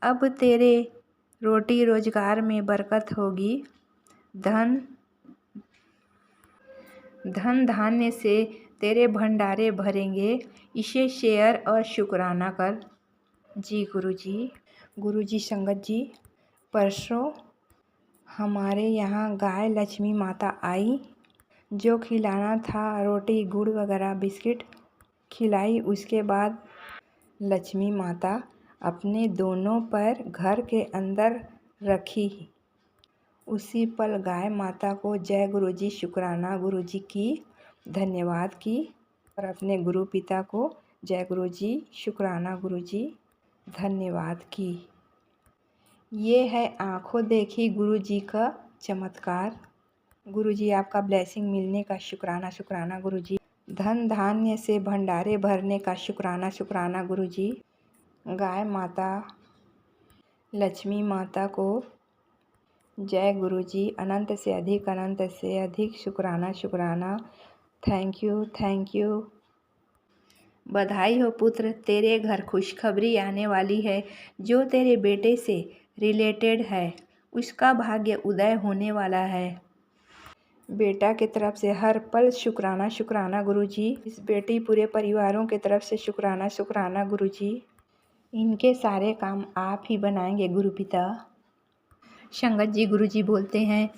अब तेरे रोटी रोजगार में बरकत होगी। धन धान्य से तेरे भंडारे भरेंगे। इसे शेयर और शुक्राना कर। जी गुरुजी। गुरुजी, संगत जी, परसों हमारे यहाँ गाय लक्ष्मी माता आई। जो खिलाना था, रोटी गुड़ वगैरह बिस्किट खिलाई। उसके बाद लक्ष्मी माता अपने दोनों पैर घर के अंदर रखी उसी पल गाय माता को जय गुरुजी, शुक्राना गुरुजी की, धन्यवाद की और अपने गुरु पिता को जय गुरुजी, शुक्राना गुरुजी, धन्यवाद की। ये है आंखों देखी गुरुजी का चमत्कार। गुरुजी आपका ब्लेसिंग मिलने का शुक्राना, शुक्राना गुरुजी। धन धान्य से भंडारे भरने का शुक्राना, शुक्राना गुरुजी। गाय माता लक्ष्मी माता को जय गुरुजी, अनंत से अधिक शुक्राना, शुक्राना। Thank you, thank you. बधाई हो पुत्र, तेरे घर खुशखबरी आने वाली है। जो तेरे बेटे से रिलेटेड है उसका भाग्य उदय होने वाला है। बेटा की तरफ से हर पल शुक्राना, शुक्राना गुरुजी। इस बेटी पूरे परिवारों की तरफ से शुक्राना, शुक्राना गुरुजी। इनके सारे काम आप ही बनाएंगे गुरु पिता। संगत जी गुरुजी बोलते हैं,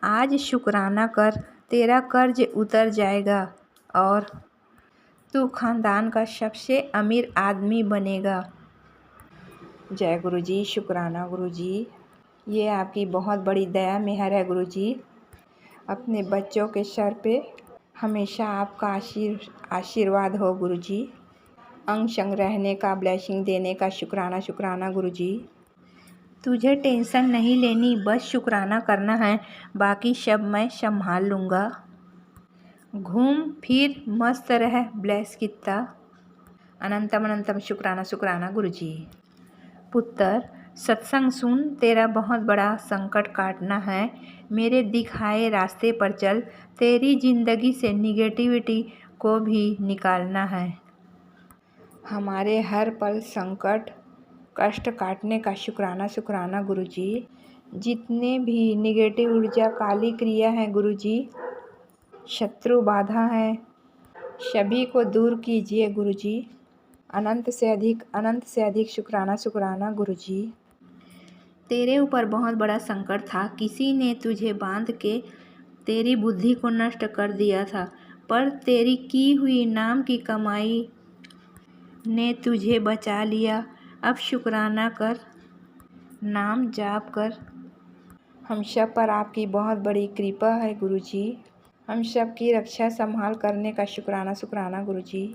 आज शुक्राना कर, तेरा कर्ज उतर जाएगा और तू खानदान का सबसे अमीर आदमी बनेगा। जय गुरुजी, शुक्राना गुरुजी। ये आपकी बहुत बड़ी दया मेहर है गुरुजी। अपने बच्चों के सर पे हमेशा आपका आशीर्वाद हो गुरुजी। अंग संग रहने का, ब्लेसिंग देने का शुक्राना, शुक्राना गुरुजी। तुझे टेंशन नहीं लेनी, बस शुक्राना करना है, बाकी सब मैं संभाल लूँगा। घूम फिर मस्त रह, ब्लेस कितना। अनंतम अनंतम शुक्राना, शुक्राना गुरुजी। पुत्र सत्संग सुन, तेरा बहुत बड़ा संकट काटना है। मेरे दिखाए रास्ते पर चल, तेरी ज़िंदगी से निगेटिविटी को भी निकालना है। हमारे हर पल संकट कष्ट काटने का शुक्राना, शुक्राना गुरुजी। जितने भी निगेटिव ऊर्जा काली क्रिया है गुरुजी, शत्रु बाधा है, सभी को दूर कीजिए गुरुजी। अनंत से अधिक शुक्राना, शुक्राना गुरुजी। तेरे ऊपर बहुत बड़ा संकट था। किसी ने तुझे बांध के तेरी बुद्धि को नष्ट कर दिया था, पर तेरी की हुई नाम की कमाई ने तुझे बचा लिया। अब शुक्राना कर, नाम जाप कर। हम सब पर आपकी बहुत बड़ी कृपा है गुरुजी। हम सब की रक्षा संभाल करने का शुक्राना, शुक्राना गुरुजी।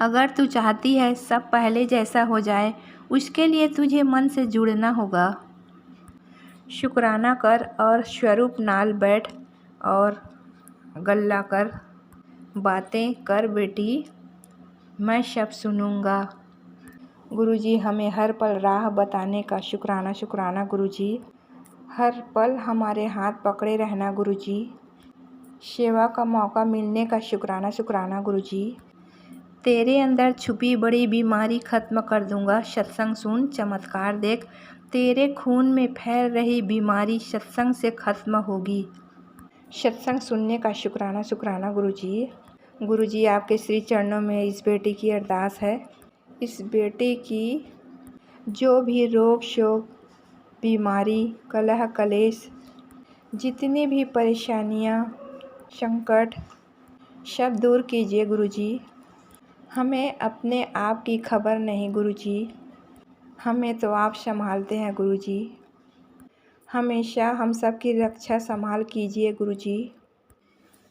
अगर तू चाहती है सब पहले जैसा हो जाए, उसके लिए तुझे मन से जुड़ना होगा। शुक्राना कर और स्वरूप नाल बैठ और गल्ला कर, बातें कर बेटी, मैं सब सुनूंगा। गुरुजी हमें हर पल राह बताने का शुक्राना, शुक्राना गुरुजी। हर पल हमारे हाथ पकड़े रहना गुरुजी। सेवा का मौका मिलने का शुक्राना, शुक्राना गुरुजी। तेरे अंदर छुपी बड़ी बीमारी खत्म कर दूंगा। सत्संग सुन, चमत्कार देख, तेरे खून में फैल रही बीमारी सत्संग से खत्म होगी। सत्संग सुनने का शुक्राना, शुक्राना गुरुजी। गुरुजी आपके श्री चरणों में इस बेटी की अरदास है। इस बेटी की जो भी रोग शोक, बीमारी, कलह कलेश, जितनी भी परेशानियां, संकट, सब दूर कीजिए गुरुजी। हमें अपने आप की खबर नहीं गुरुजी, हमें तो आप संभालते हैं गुरुजी। हमेशा हम सब की रक्षा संभाल कीजिए गुरुजी।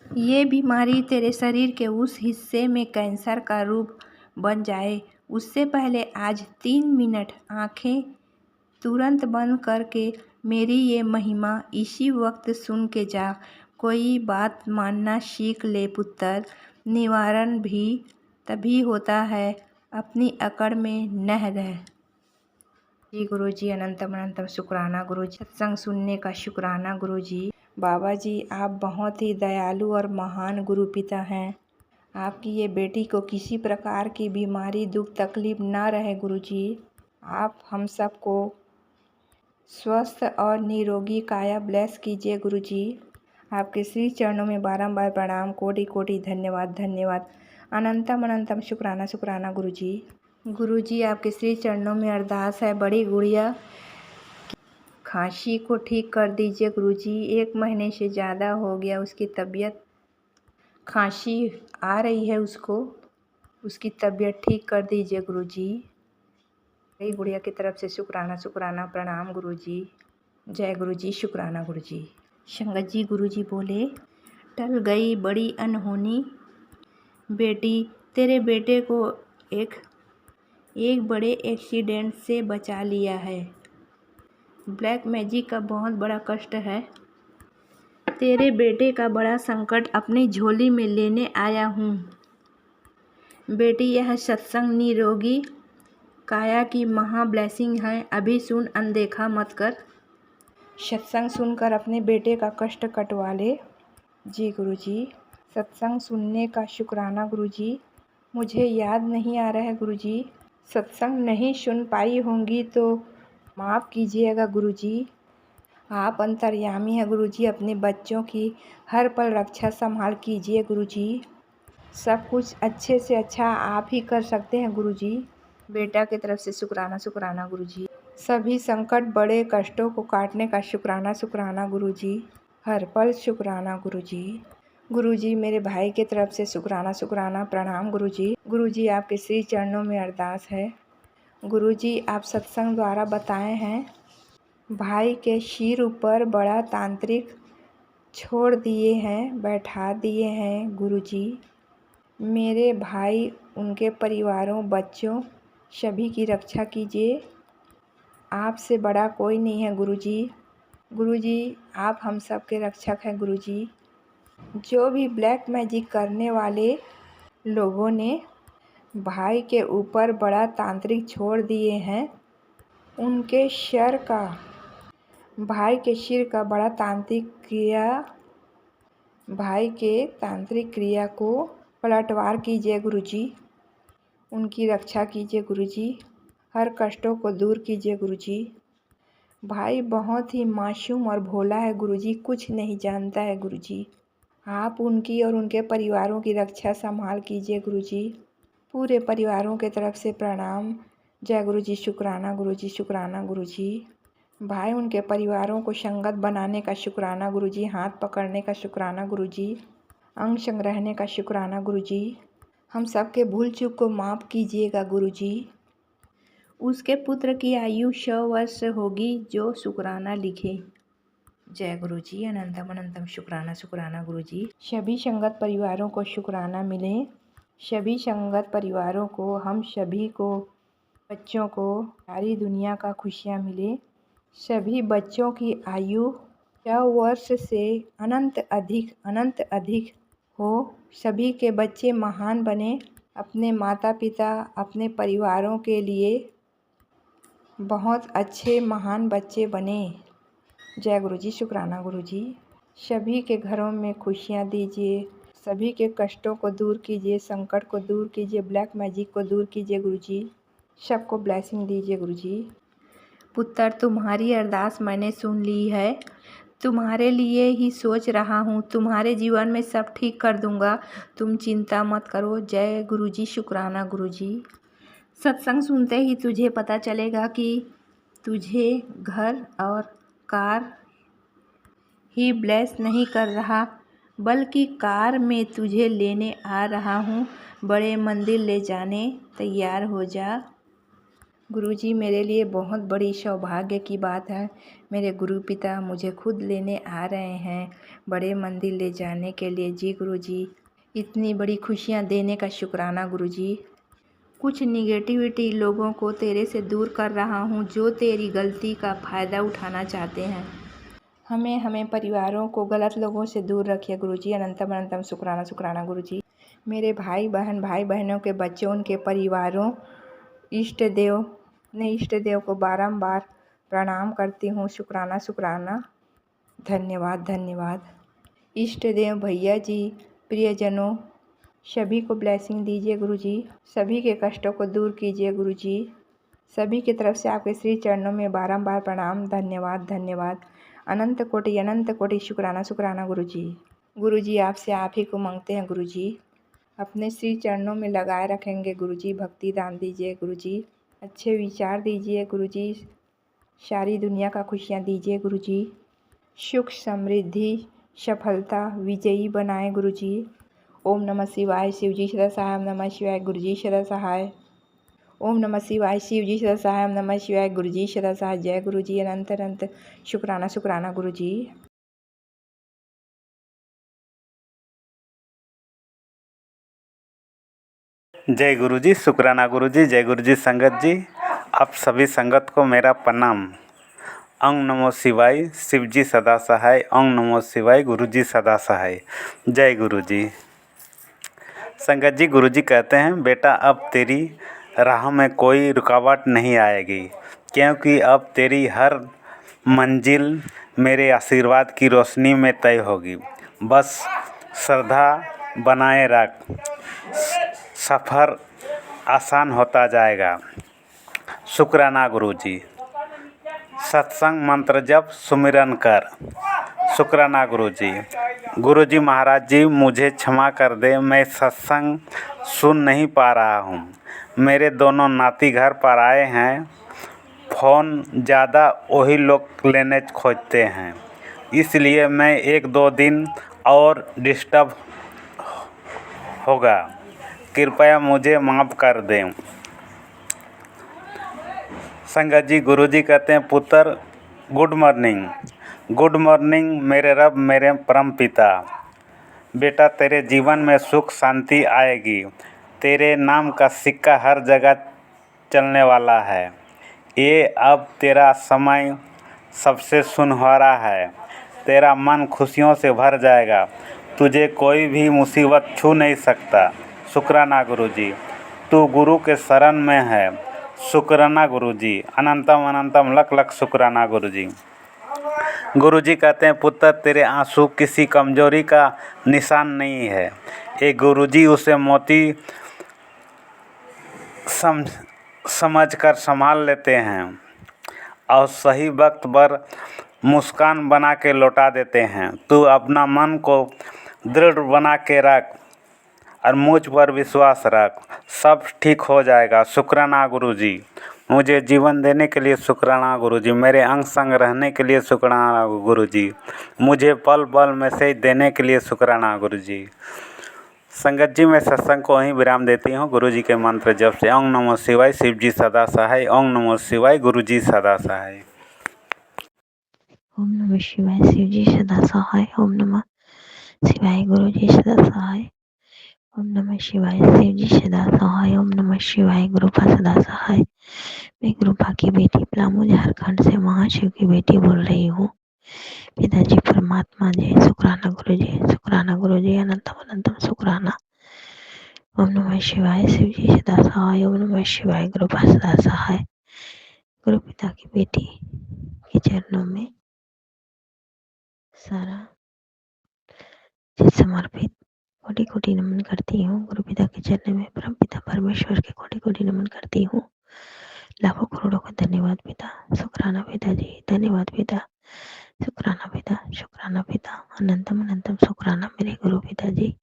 ये बीमारी तेरे शरीर के उस हिस्से में कैंसर का रूप बन जाए, उससे पहले आज 3 मिनट आँखें तुरंत बंद करके मेरी ये महिमा इसी वक्त सुन के जा। कोई बात मानना सीख ले पुत्र। निवारण भी तभी होता है, अपनी अकड़ में न रह। जी गुरुजी, अनंतम अनंतम शुक्राना गुरुजी। सत्संग सुनने का शुक्राना गुरुजी। बाबा जी आप बहुत ही दयालु और महान गुरु पिता हैं। आपकी ये बेटी को किसी प्रकार की बीमारी, दुख, तकलीफ ना रहे गुरुजी। आप हम सबको स्वस्थ और निरोगी काया ब्लेस कीजिए गुरुजी। आपके श्री चरणों में बारंबार प्रणाम, कोटि कोटि धन्यवाद, धन्यवाद। अनंतम अनंतम शुक्राना, शुक्राना गुरुजी। गुरुजी आपके श्री चरणों में अरदास है, बड़ी गुड़िया खांसी को ठीक कर दीजिए गुरुजी। 1 महीने से ज़्यादा हो गया उसकी तबीयत, खांसी आ रही है उसको, उसकी तबीयत ठीक कर दीजिए गुरुजी। बड़ी गुड़िया की तरफ से शुक्राना, शुक्राना, प्रणाम गुरुजी। जय गुरु जी, शुक्राना गुरु जी। संगत जी, गुरु जी बोले, टल गई बड़ी अनहोनी बेटी, तेरे बेटे को एक बड़े एक्सीडेंट से बचा लिया है। ब्लैक मैजिक का बहुत बड़ा कष्ट है। तेरे बेटे का बड़ा संकट अपनी झोली में लेने आया हूँ। बेटी, यह सत्संग निरोगी काया की महा ब्लेसिंग है। अभी सुन, अनदेखा मत कर। सत्संग सुनकर अपने बेटे का कष्ट कटवा ले। जी गुरु जी, सत्संग सुनने का शुक्राना गुरु जी। मुझे याद नहीं आ रहा है गुरु जी। सत्संग नहीं सुन पाई होंगी तो माफ़ कीजिएगा गुरु जी। आप अंतर्यामी हैं गुरु जी। अपने बच्चों की हर पल रक्षा संभाल कीजिए गुरु जी। सब कुछ अच्छे से अच्छा आप ही कर सकते हैं गुरु जी। बेटा की तरफ से शुक्राना शुक्राना गुरु जी। सभी संकट बड़े कष्टों को काटने का शुक्राना शुक्राना गुरु जी। हर पल शुक्राना गुरु जी। गुरु जी, मेरे भाई की तरफ से शुक्राना शुक्राना प्रणाम गुरु जी। गुरु जी, आपके श्री चरणों में अरदास है। गुरु जी, आप सत्संग द्वारा बताए हैं भाई के सिर ऊपर बड़ा तांत्रिक छोड़ दिए हैं, बैठा दिए हैं गुरु जी। मेरे भाई, उनके परिवारों, बच्चों सभी की रक्षा कीजिए। आपसे बड़ा कोई नहीं है गुरु जी। गुरु जी, आप हम सब के रक्षक हैं गुरु जी। जो भी ब्लैक मैजिक करने वाले लोगों ने भाई के ऊपर बड़ा तांत्रिक छोड़ दिए हैं, उनके सिर का, भाई के सिर का बड़ा तांत्रिक क्रिया, भाई के तांत्रिक क्रिया को पलटवार कीजिए गुरु जी। उनकी रक्षा कीजिए गुरु जी। हर कष्टों को दूर कीजिए गुरु जी। भाई बहुत ही मासूम और भोला है गुरु जी, कुछ नहीं जानता है गुरु जी। आप उनकी और उनके परिवारों की रक्षा संभाल कीजिए गुरु जी। पूरे परिवारों के तरफ से प्रणाम। जय गुरु जी, शुक्राना गुरु जी, शुक्राना गुरु जी। भाई, उनके परिवारों को संगत बनाने का शुक्राना गुरु जी। हाथ पकड़ने का शुक्राना गुरु जी। अंग संग रहने का शुक्राना गुरु जी। हम सबके भूल चूक को माफ़ कीजिएगा गुरु जी। उसके पुत्र की आयु 100 वर्ष होगी जो शुक्राना लिखे। जय गुरु जी, अनंतम अनंतम शुक्राना शुक्राना गुरु जी। सभी संगत परिवारों को शुक्राना मिले। सभी संगत परिवारों को, हम सभी को, बच्चों को सारी दुनिया का खुशियाँ मिले। सभी बच्चों की आयु 100 वर्ष से अनंत अधिक हो। सभी के बच्चे महान बने, अपने माता पिता, अपने परिवारों के लिए बहुत अच्छे महान बच्चे बने। जय गुरु जी, शुक्राना गुरु जी। सभी के घरों में खुशियाँ दीजिए, सभी के कष्टों को दूर कीजिए, संकट को दूर कीजिए, ब्लैक मैजिक को दूर कीजिए गुरु जी। सबको ब्लेसिंग दीजिए गुरु जी। पुत्र, तुम्हारी अरदास मैंने सुन ली है। तुम्हारे लिए ही सोच रहा हूँ। तुम्हारे जीवन में सब ठीक कर दूँगा, तुम चिंता मत करो। जय गुरु जी, शुक्राना गुरु जी। सत्संग सुनते ही तुझे पता चलेगा कि तुझे घर और कार ही ब्लेस नहीं कर रहा, बल्कि कार में तुझे लेने आ रहा हूँ। बड़े मंदिर ले जाने तैयार हो जा। गुरुजी, मेरे लिए बहुत बड़ी सौभाग्य की बात है। मेरे गुरु पिता मुझे खुद लेने आ रहे हैं बड़े मंदिर ले जाने के लिए। जी गुरुजी, इतनी बड़ी खुशियाँ देने का शुक्राना गुरुजी। कुछ निगेटिविटी लोगों को तेरे से दूर कर रहा हूँ जो तेरी गलती का फ़ायदा उठाना चाहते हैं। हमें परिवारों को गलत लोगों से दूर रखिए गुरुजी। अनंतम अनंतम शुक्राना शुक्राना गुरुजी। मेरे भाई बहनों के बच्चों, उनके परिवारों, इष्ट देव, अपने इष्ट देव को बारंबार प्रणाम करती हूँ। शुक्राना शुक्राना, धन्यवाद धन्यवाद। इष्ट देव भैया जी, प्रियजनों, सभी को ब्लेसिंग दीजिए गुरुजी। सभी के कष्टों को दूर कीजिए गुरुजी। सभी की तरफ से आपके श्री चरणों में बारंबार प्रणाम, धन्यवाद धन्यवाद। अनंत कोटि शुक्राना शुक्राना गुरुजी। गुरुजी, आपसे आप ही को मांगते हैं गुरुजी। अपने श्री चरणों में लगाए रखेंगे गुरुजी। भक्ति दान दीजिए गुरुजी। अच्छे विचार दीजिए गुरुजी। सारी दुनिया का खुशियाँ दीजिए गुरुजी। सुख समृद्धि सफलता विजयी बनाए गुरुजी। ओम नमः शिवाय। शिवजी सदा सहाय। ओम नमः शिवाय। गुरुजी सदा सहाय। ओम नमः शिवाय। शिव जी सदा सहाय। ओम नमः शिवाय। गुरु जी सदा सहाय। जय गुरु जी। अनंत अनंत शुक्राना शुक्राना गुरु जी। जय गुरु जी, शुक्राना गुरु जी, जय गुरु जी संगत जी। आप सभी संगत को मेरा प्रणाम। ओम नमो शिवाय। शिव जी सदा सहाय। ओम नमो शिवाय। गुरु जी सदा सहाय। जय गुरु जी। संगत जी, गुरु जी कहते हैं, बेटा अब तेरी राह में कोई रुकावट नहीं आएगी, क्योंकि अब तेरी हर मंजिल मेरे आशीर्वाद की रोशनी में तय होगी। बस श्रद्धा बनाए रख, सफ़र आसान होता जाएगा। शुक्राना गुरु जी। सत्संग मंत्र जप सुमिरन कर। शुक्राना गुरु जी। गुरु जी महाराज जी, मुझे क्षमा कर दे, मैं सत्संग सुन नहीं पा रहा हूँ। मेरे दोनों नाती घर पर आए हैं। फ़ोन ज़्यादा वही लोग लेने खोजते हैं, इसलिए मैं 1-2 दिन और डिस्टर्ब होगा। कृपया मुझे माफ़ कर दें। संगत जी, गुरु जी कहते हैं, पुत्र गुड मॉर्निंग। गुड मॉर्निंग मेरे रब, मेरे परम पिता। बेटा तेरे जीवन में सुख शांति आएगी। तेरे नाम का सिक्का हर जगह चलने वाला है। ये अब तेरा समय सबसे सुनहरा है। तेरा मन खुशियों से भर जाएगा। तुझे कोई भी मुसीबत छू नहीं सकता। शुक्राना गुरु जी। तू गुरु के शरण में है। शुक्राना गुरु जी। अनंतम अनंतम लख लख शुक्राना गुरु जी। गुरु जी कहते हैं, पुत्र तेरे आंसू किसी कमजोरी का निशान नहीं है। ये गुरु जी उसे मोती समझकर संभाल लेते हैं और सही वक्त पर मुस्कान बना के लौटा देते हैं। तू अपना मन को दृढ़ बना के रख और मुझ पर विश्वास रख, सब ठीक हो जाएगा। शुक्राना गुरु जी। मुझे जीवन देने के लिए शुक्राना गुरु जी। मेरे अंग संग रहने के लिए शुक्राना गुरु जी। मुझे पल पल मैसेज देने के लिए शुक्राना गुरु जी। संगत जी, मैं सत्संग को वहीं विराम देती हूँ गुरु जी के मंत्र जप से। ओम नमो शिवाय। शिव जी सदा सहाय। ओम नमो शिवाय। गुरु जी सदा सहाय। ओम नमः शिवाय। शिव जी सदा सहाय। ओम नमः शिवाय। गुरु जी सदा सहाय। ओम नमः शिवाय। शिव जी सदा सहाय। ओम नमः शिवाय। गुरुपा सदा सहाय। मैं गुरुपा की बेटी पलामू झारखंड से महाशिव की बेटी बोल रही हूँ। पिताजी परमात्मा जय। शुक्राना गुरु जी। शुक्राना गुरु जी। अनंतम अनंतम शुक्राना। ओम नमः शिवाय। शिव जी सदा सहाय। ओम नमः शिवाय। गुरुपा सदा सहाय। गुरु पिता की बेटी के चरणों में सारा चित समर्पित कोटि कोटि नमन करती हूँ। गुरु पिता के चरण में परम पिता परमेश्वर के कोटि कोटि नमन करती हूँ। लाखों करोड़ों का धन्यवाद पिता। शुक्राना पिताजी। धन्यवाद पिता। शुक्राना पिता। शुक्राना पिता। अनंतम अनंतम शुक्राना मेरे गुरु पिताजी।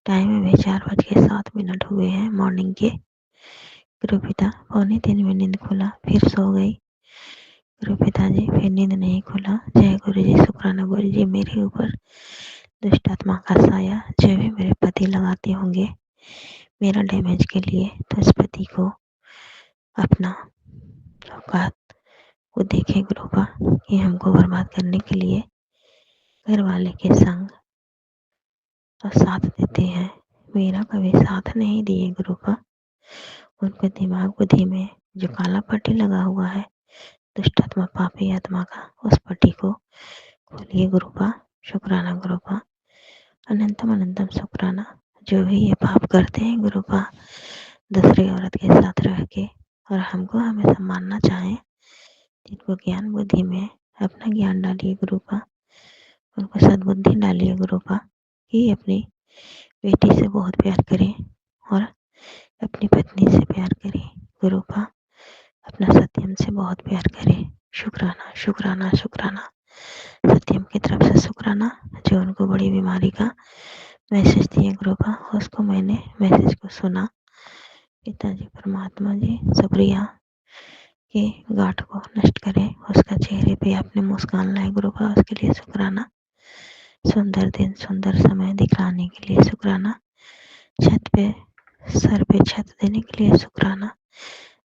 टाइम में 4:07 हुए हैं मॉर्निंग के। गुरु पिता 2:45 में नींद खुला, फिर सो गई। गुरु पिताजी फिर नींद नहीं खुला। जय गुरु जी। शुक्राना गुरु जी। मेरे ऊपर दुष्ट आत्मा का साया जो भी मेरे पति लगाते होंगे मेरा डैमेज के लिए, तो इस पति को अपना औकात को देखे गुरुपा कि हमको बर्बाद करने के लिए घर वाले के संग और साथ देते हैं। मेरा कभी साथ नहीं दिए गुरुपा। उनके दिमाग बुद्धि में जो काला पट्टी लगा हुआ है दुष्ट आत्मा पापी आत्मा का, उस पट्टी को खोलिए गुरुपा। शुक्राना गुरुपा। अनंतम अनंतम शुक्राना। जो भी ये पाप करते हैं गुरुपा, दूसरी औरत के साथ रह के और हमको हमेशा मानना चाहें, जिनको ज्ञान बुद्धि में अपना ज्ञान डालिए गुरुपा, उनको सद्बुद्धि डालिए गुरुपा कि अपनी बेटी से बहुत प्यार करें और अपनी पत्नी से प्यार करें गुरुपा, अपना सत्यम से बहुत प्यार करें। शुक्राना शुक्राना शुक्राना। सत्यम की तरफ से शुक्राना जो उनको बड़ी बीमारी का मैसेज दिया गुरुपा, उसको मैंने मैसेज को सुना। पिताजी परमात्मा जी शुक्रिया के गांठ को नष्ट करें, उसका चेहरे पे आपने मुस्कान लाए गुरुपा, उसके लिए शुक्राना। सुंदर दिन सुंदर समय दिखलाने के लिए शुक्राना। छत पे सर पे छत देने के लिए शुक्राना।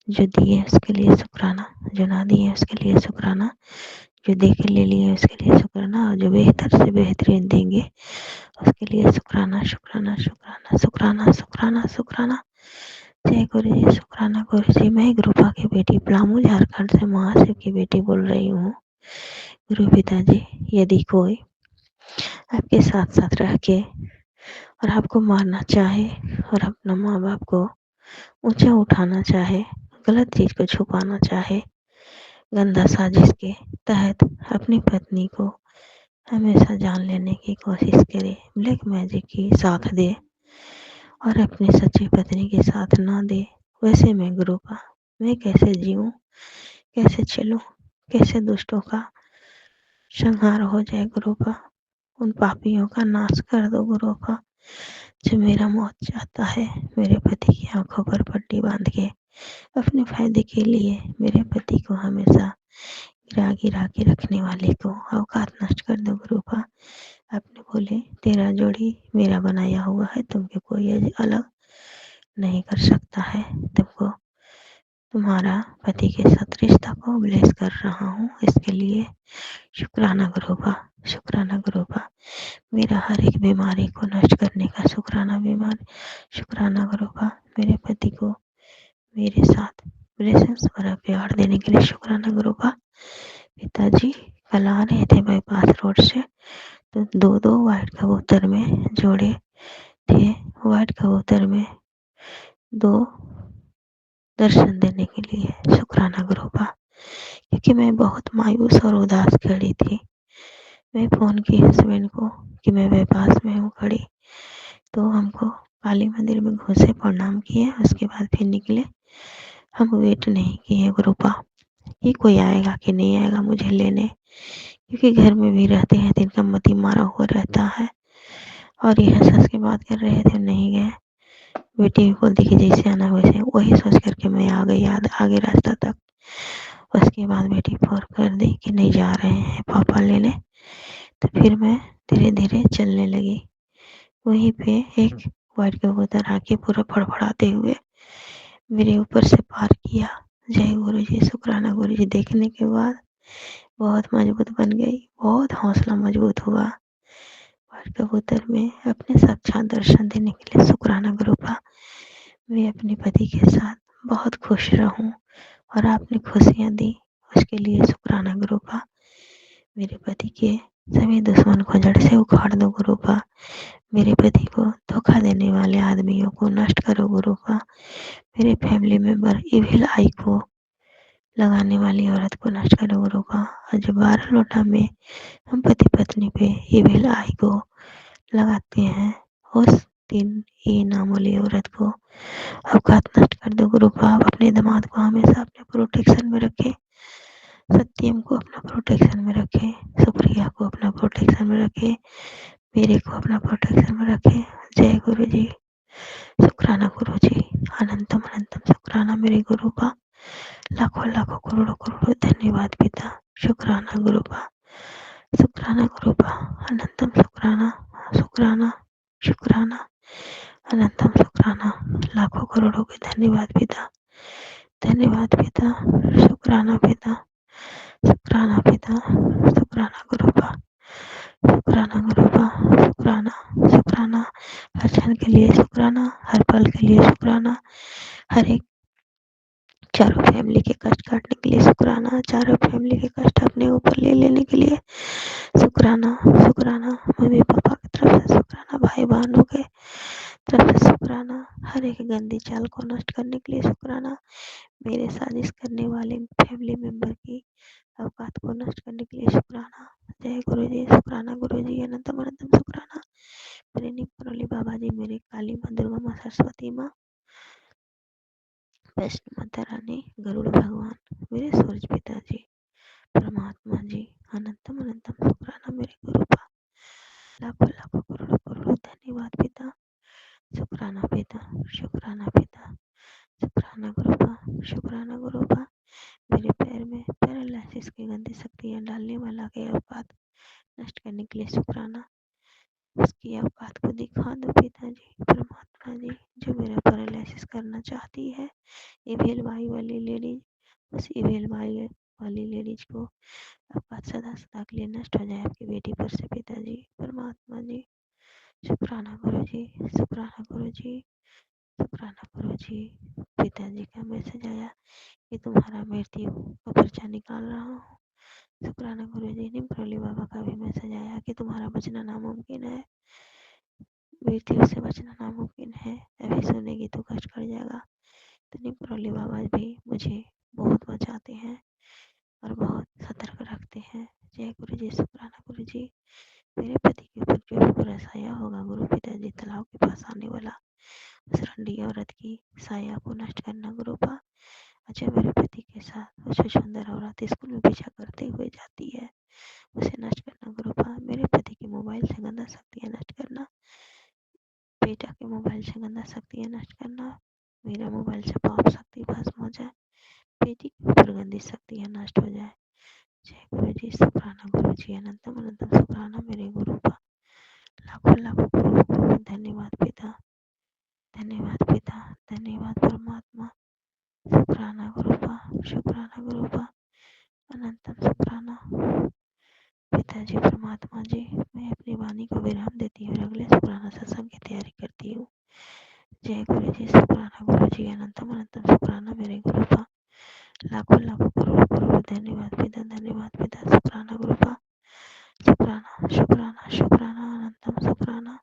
जो दिए उसके लिए शुक्राना, जो ना दिए उसके लिए शुक्राना, जो दे के ले लिए उसके लिए शुक्राना, और जो बेहतर से बेहतरीन देंगे उसके लिए शुक्राना शुक्राना शुक्राना शुक्राना शुक्राना शुक्राना। जय गुरु जी, शुक्राना गुरु जी। मैं गुरुपा की बेटी पलामू झारखंड से महाशिव की बेटी बोल रही हूँ। गुरु पिताजी, यदि कोई आपके साथ साथ रह के और आपको मारना चाहे और अपना माँ बाप को ऊंचा उठाना चाहे, गलत चीज को छुपाना चाहे, गंदा साजिश के तहत अपनी पत्नी को हमेशा जान लेने की कोशिश करे, ब्लैक मैजिक की साथ दे और अपनी सच्ची पत्नी के साथ ना दे, वैसे मैं गुरुपा, मैं कैसे जीऊं, कैसे चलूं, कैसे दुष्टों का संहार हो जाए गुरुपा। उन पापियों का नाश कर दो गुरुपा, जो मेरा मौत चाहता है। मेरे पति की आंखों पर पट्टी बांध के अपने फायदे के लिए मेरे पति को हमेशा गिरा गिरा के रखने वाले को औकात नष्ट कर दो गुरुपा। आपने बोले तेरा जोड़ी मेरा बनाया हुआ है, तुमको कोई अलग नहीं कर सकता है। तुमको तुम्हारा पति के साथ रिश्ता को ब्लेस कर रहा हूँ, इसके लिए शुक्राना गुरुपा, शुक्राना गुरुपा। मेरा हर एक बीमारी को नष्ट करने का शुक्राना बीमारी, शुक्राना गुरुपा। मेरे पति को मेरे साथ ब्लेसिंग्स भरा प्यार देने के लिए शुक्राना गुरुपा। पिताजी कल आ रहे थे बाईपास रोड से, तो दो दो व्हाइट कबूतर में जोड़े थे। व्हाइट कबूतर में दो दर्शन देने के लिए शुक्राना गुरुपा। क्योंकि मैं बहुत मायूस और उदास खड़ी थी, मैं फोन की हस्बैंड को कि मैं बाईपास में हूँ खड़ी, तो हमको काली मंदिर में घुसे, प्रणाम किए, उसके बाद फिर निकले। हम वेट नहीं किए गुरुपा कि कोई आएगा कि नहीं आएगा मुझे लेने, क्योंकि घर में भी रहते हैं तो इनका मती मारा हुआ रहता है। और ये हंस हंस के बात कर रहे थे, नहीं गए। बेटी भी बोलती कि जैसे आना वैसे, वही सोच करके मैं आ गई आगे रास्ता तक। उसके बाद बेटी फोन कर दी कि नहीं जा रहे हैं पापा लेने, तो फिर मैं धीरे धीरे चलने लगी। वहीं पे एक व्हाइट कबूतर आके पूरा फड़फड़ाते हुए मेरे ऊपर से पार किया। जय गुरु जी, शुक्राना गुरु जी। देखने के बाद बहुत मजबूत बन गई, बहुत हौसला मजबूत हुआ। व्हाइट कबूतर में अपने साक्षात दर्शन देने के लिए शुक्राना गुरुपा। मैं अपने पति के साथ बहुत खुश रहूं और आपने खुशियां दी, उसके लिए शुक्राना गुरुपा। मेरे पति के सभी दुश्मन को जड़ से उखाड़ दो गुरुपा। मेरे पति को धोखा देने वाले आदमियों को नष्ट करो गुरुपा। मेरे फैमिली मेंबर इविल आई को लगाने वाली औरत को नष्ट करो गुरुपा। और जो 12 लोटा में हम पति पत्नी पे इविल आई को लगाते हैं, उस दिन ये नामोली औरत को औकात नष्ट कर दो गुरुपा। अपने दामाद को हमेशा अपने प्रोटेक्शन में रखे, सत्यम को अपना प्रोटेक्शन में रखे, सुप्रिया को अपना प्रोटेक्शन में रखे, मेरे को अपना प्रोटेक्शन में रखे। जय गुरु जी, शुक्राना गुरु जी, अनंतम अनंतम शुक्राना मेरे गुरुपा। लाखों लाखों करोड़ों करोड़ों धन्यवाद पिता, शुक्राना गुरुपा, शुक्राना गुरुपा, अनंतम शुक्राना, शुक्राना शुक्राना, अनंतम शुक्राना, लाखों करोड़ों के धन्यवाद पिता, धन्यवाद पिता, शुक्राना पिता, शुक्राना पिता, शुक्राना गुरुपा, शुक्राना गुरुपा, शुक्राना शुक्राना, हर क्षण के लिए शुक्राना, हर पल के लिए शुक्राना, हर एक चारों फैमिली के कष्ट काटने के लिए शुक्राना, चारों फैमिली के कष्ट अपने ऊपर ले लेने के लिए शुक्राना, शुक्राना, मम्मी पापा की तरफ से शुक्राना, भाई बहनों के तरफ से शुक्राना, हर एक गंदी चाल को नष्ट करने के लिए शुक्राना, मेरे साजिश करने वाले फैमिली मेंबर की औकात को नष्ट करने के लिए शुक्राना। जय गुरु जी, शुक्राना गुरु जी, अनंतम अनंतम शुक्राना। मेरे निपरोली बाबा जी, मेरे काली माँ, दुर्गा माँ, सरस्वती माँ, वैष्णो माता रानी, गरुड़ भगवान, मेरे सूरज पिताजी, परमात्मा जी, अनंतम अनंतम शुक्राना मेरे गुरुपा। लाखों लाखों करोड़ों करोड़ों धन्यवाद पिता, शुक्राना पिता, शुक्राना पिता, शुक्राना गुरुपा, शुक्राना गुरुपा। मेरे पैर में पैरालिसिस की गंदी शक्तियाँ डालने वाला के औकात नष्ट करने के लिए शुक्राना, उसकी औकात को दिखा दो पिताजी, परमात्मा परमात्मा जी, जो मेरा पैरालिसिस करना चाहती है इवेल भाई वाली लेडीज, उस इवेल भाई वाली लेडीज को आपका सदा सदा के लिए नष्ट हो जाए आपकी बेटी पर से पिताजी परमात्मा जी। शुक्राना गुरु जी, शुक्राना गुरु जी, शुक्राना गुरु जी। पिताजी का मैसेज आया कि तुम्हारा मृत्यु का पर्चा निकाल रहा हूँ। शुक्राना गुरु जी। निम्रोली बाबा का भी मैसेज आया कि तुम्हारा बचना नामुमकिन है, मृत्यु से बचना नामुमकिन है, अभी सुनेगी तो कष्ट कर जाएगा। तो निम्रोली बाबा भी मुझे बहुत बचाते हैं और बहुत सतर्क रखते हैं। जय गुरु जी, शुक्राना गुरु जी। मेरे पति के ऊपर जो भी बुरा साया होगा गुरु पिताजी, तालाब के पास आने वाला उस रंडी औरत की साया को नष्ट करना गुरु पा। अच्छा, मेरे पति के साथ वो सुंदर औरत स्कूल में पीछा करते हुए जाती है, उसे नष्ट करना गुरु पा। मेरे पति के मोबाइल से गंदा शक्तियाँ नष्ट करना, बेटा के मोबाइल से गंदा शक्तियाँ नष्ट करना, मेरा मोबाइल से पाप शक्ति भस्म हो जाए, बेटी के ऊपर गंदी शक्तियाँ नष्ट हो जाए। जय गुरु जी, शुक्राना गुरु जी, अनंतम अनंतम शुक्राना मेरे गुरु पा। लाखों लाखों करोड़ों करोड़ों धन्यवाद पिता, धन्यवाद पिता, धन्यवाद परमात्मा। शुक्राना गुरु पा, शुक्राना गुरु पा, अनंतम शुक्राना पिताजी परमात्मा जी। मैं अपनी वाणी को विराम देती हूँ और अगले शुक्राना सत्संग की तैयारी करती हूँ। जय गुरु जी, शुक्राना गुरु जी, अनंतम अनंतम शुक्राना मेरे गुरु पा। लाखों लाखों करोड़ों करोड़ों धन्यवाद पिता, धन्यवाद पिता। शुक्राना गुरु पा, शुक्राना शुक्राना शुक्राना अनंतम शुक्राना।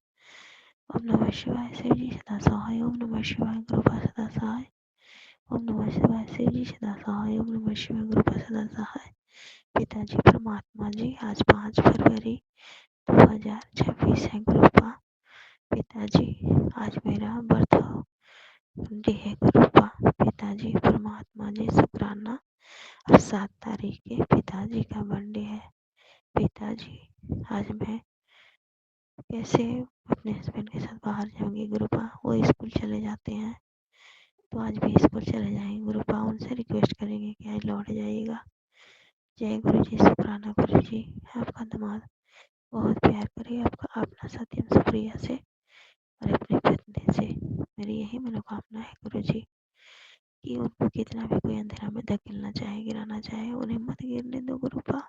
ओम नमः शिवाय, शिव जी सदा सहाय। ओम नमः शिवाय, गुरु पा सदा सहाय। ओम नमः शिवाय, शिव जी सदा सहाय। ओम नमः शिवाय, गुरु पा सदा सहाय। पिताजी परमात्मा जी, आज 5 फरवरी 2026 है गुरु पा। पिताजी, आज मेरा बर्थडे है गुरु पा। पिताजी परमात्मा जी, शुक्राना। और 7 तारीख के पिताजी का बर्थडे है। पिताजी, आज मैं कैसे अपने हस्बैंड के साथ बाहर जाऊंगी गुरु पा, वो स्कूल चले जाते हैं तो आज भी स्कूल चले जाएंगे गुरु पा। उनसे रिक्वेस्ट करेंगे कि आज लौट जाइएगा। जय गुरु जी, शुक्राना गुरु जी। आपका दामाद बहुत प्यार करे, आपका अपना सत्यम सुप्रिया से और अपनी पत्नी से। मेरी यही मनोकामना है गुरु जी कि उनको कितना भी कोई अंधेरा में धकेलना चाहे, गिराना चाहे, उन्हें मत गिरने दो गुरु पा।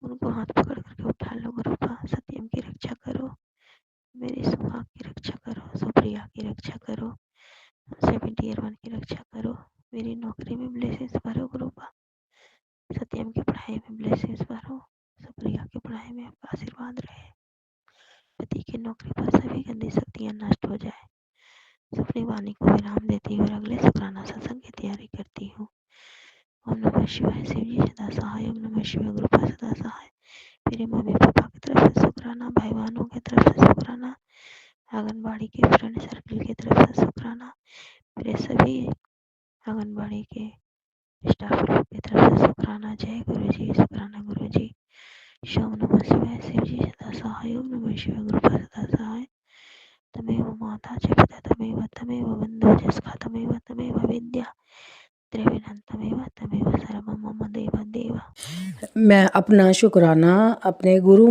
उनको हाथ पकड़ करके उठा लो गुरु पा। सत्यम की रक्षा करो, मेरी सुहाग की रक्षा करो, सुप्रिया की रक्षा करो, 7 की रक्षा करो। मेरी नौकरी में ब्लेसिंग्स भरो गुरु पा। सत्यम की पढ़ाई में ब्लेसिंग्स भरो, सुप्रिया की पढ़ाई में आपका आशीर्वाद रहे। पति की नौकरी पर सभी गंदी शक्तियाँ नष्ट हो जाए। अपनी वाणी को विराम देती हूँ और अगले शुक्राना सत्संग की तैयारी करती हूँ। ओम नमः शिवाय, शिव जी सदा सहाय। ओम नमः शिवाय, गुरु पा सदा सहाय। मेरे मम्मी पापा की तरफ से शुक्राना, भाई बहनों की तरफ से शुक्राना, आंगनबाड़ी के फ्रेंड सर्किल की तरफ से शुक्राना, मेरे सभी आंगनबाड़ी के स्टाफ लोग की तरफ से शुक्राना। जय गुरु जी, शुक्राना गुरु जी। ओम नमः शिवाय, शिव जी सदा सहाय। ओम नमः शिवाय, गुरु पा सदा सहाय। तमेव माता च पिता तमेव तमेव बन्धुः च सखा तमेव तमेव विद्या द्रविणं तमेव सर्वं मम देव देव। मैं अपना शुक्राना अपने गुरु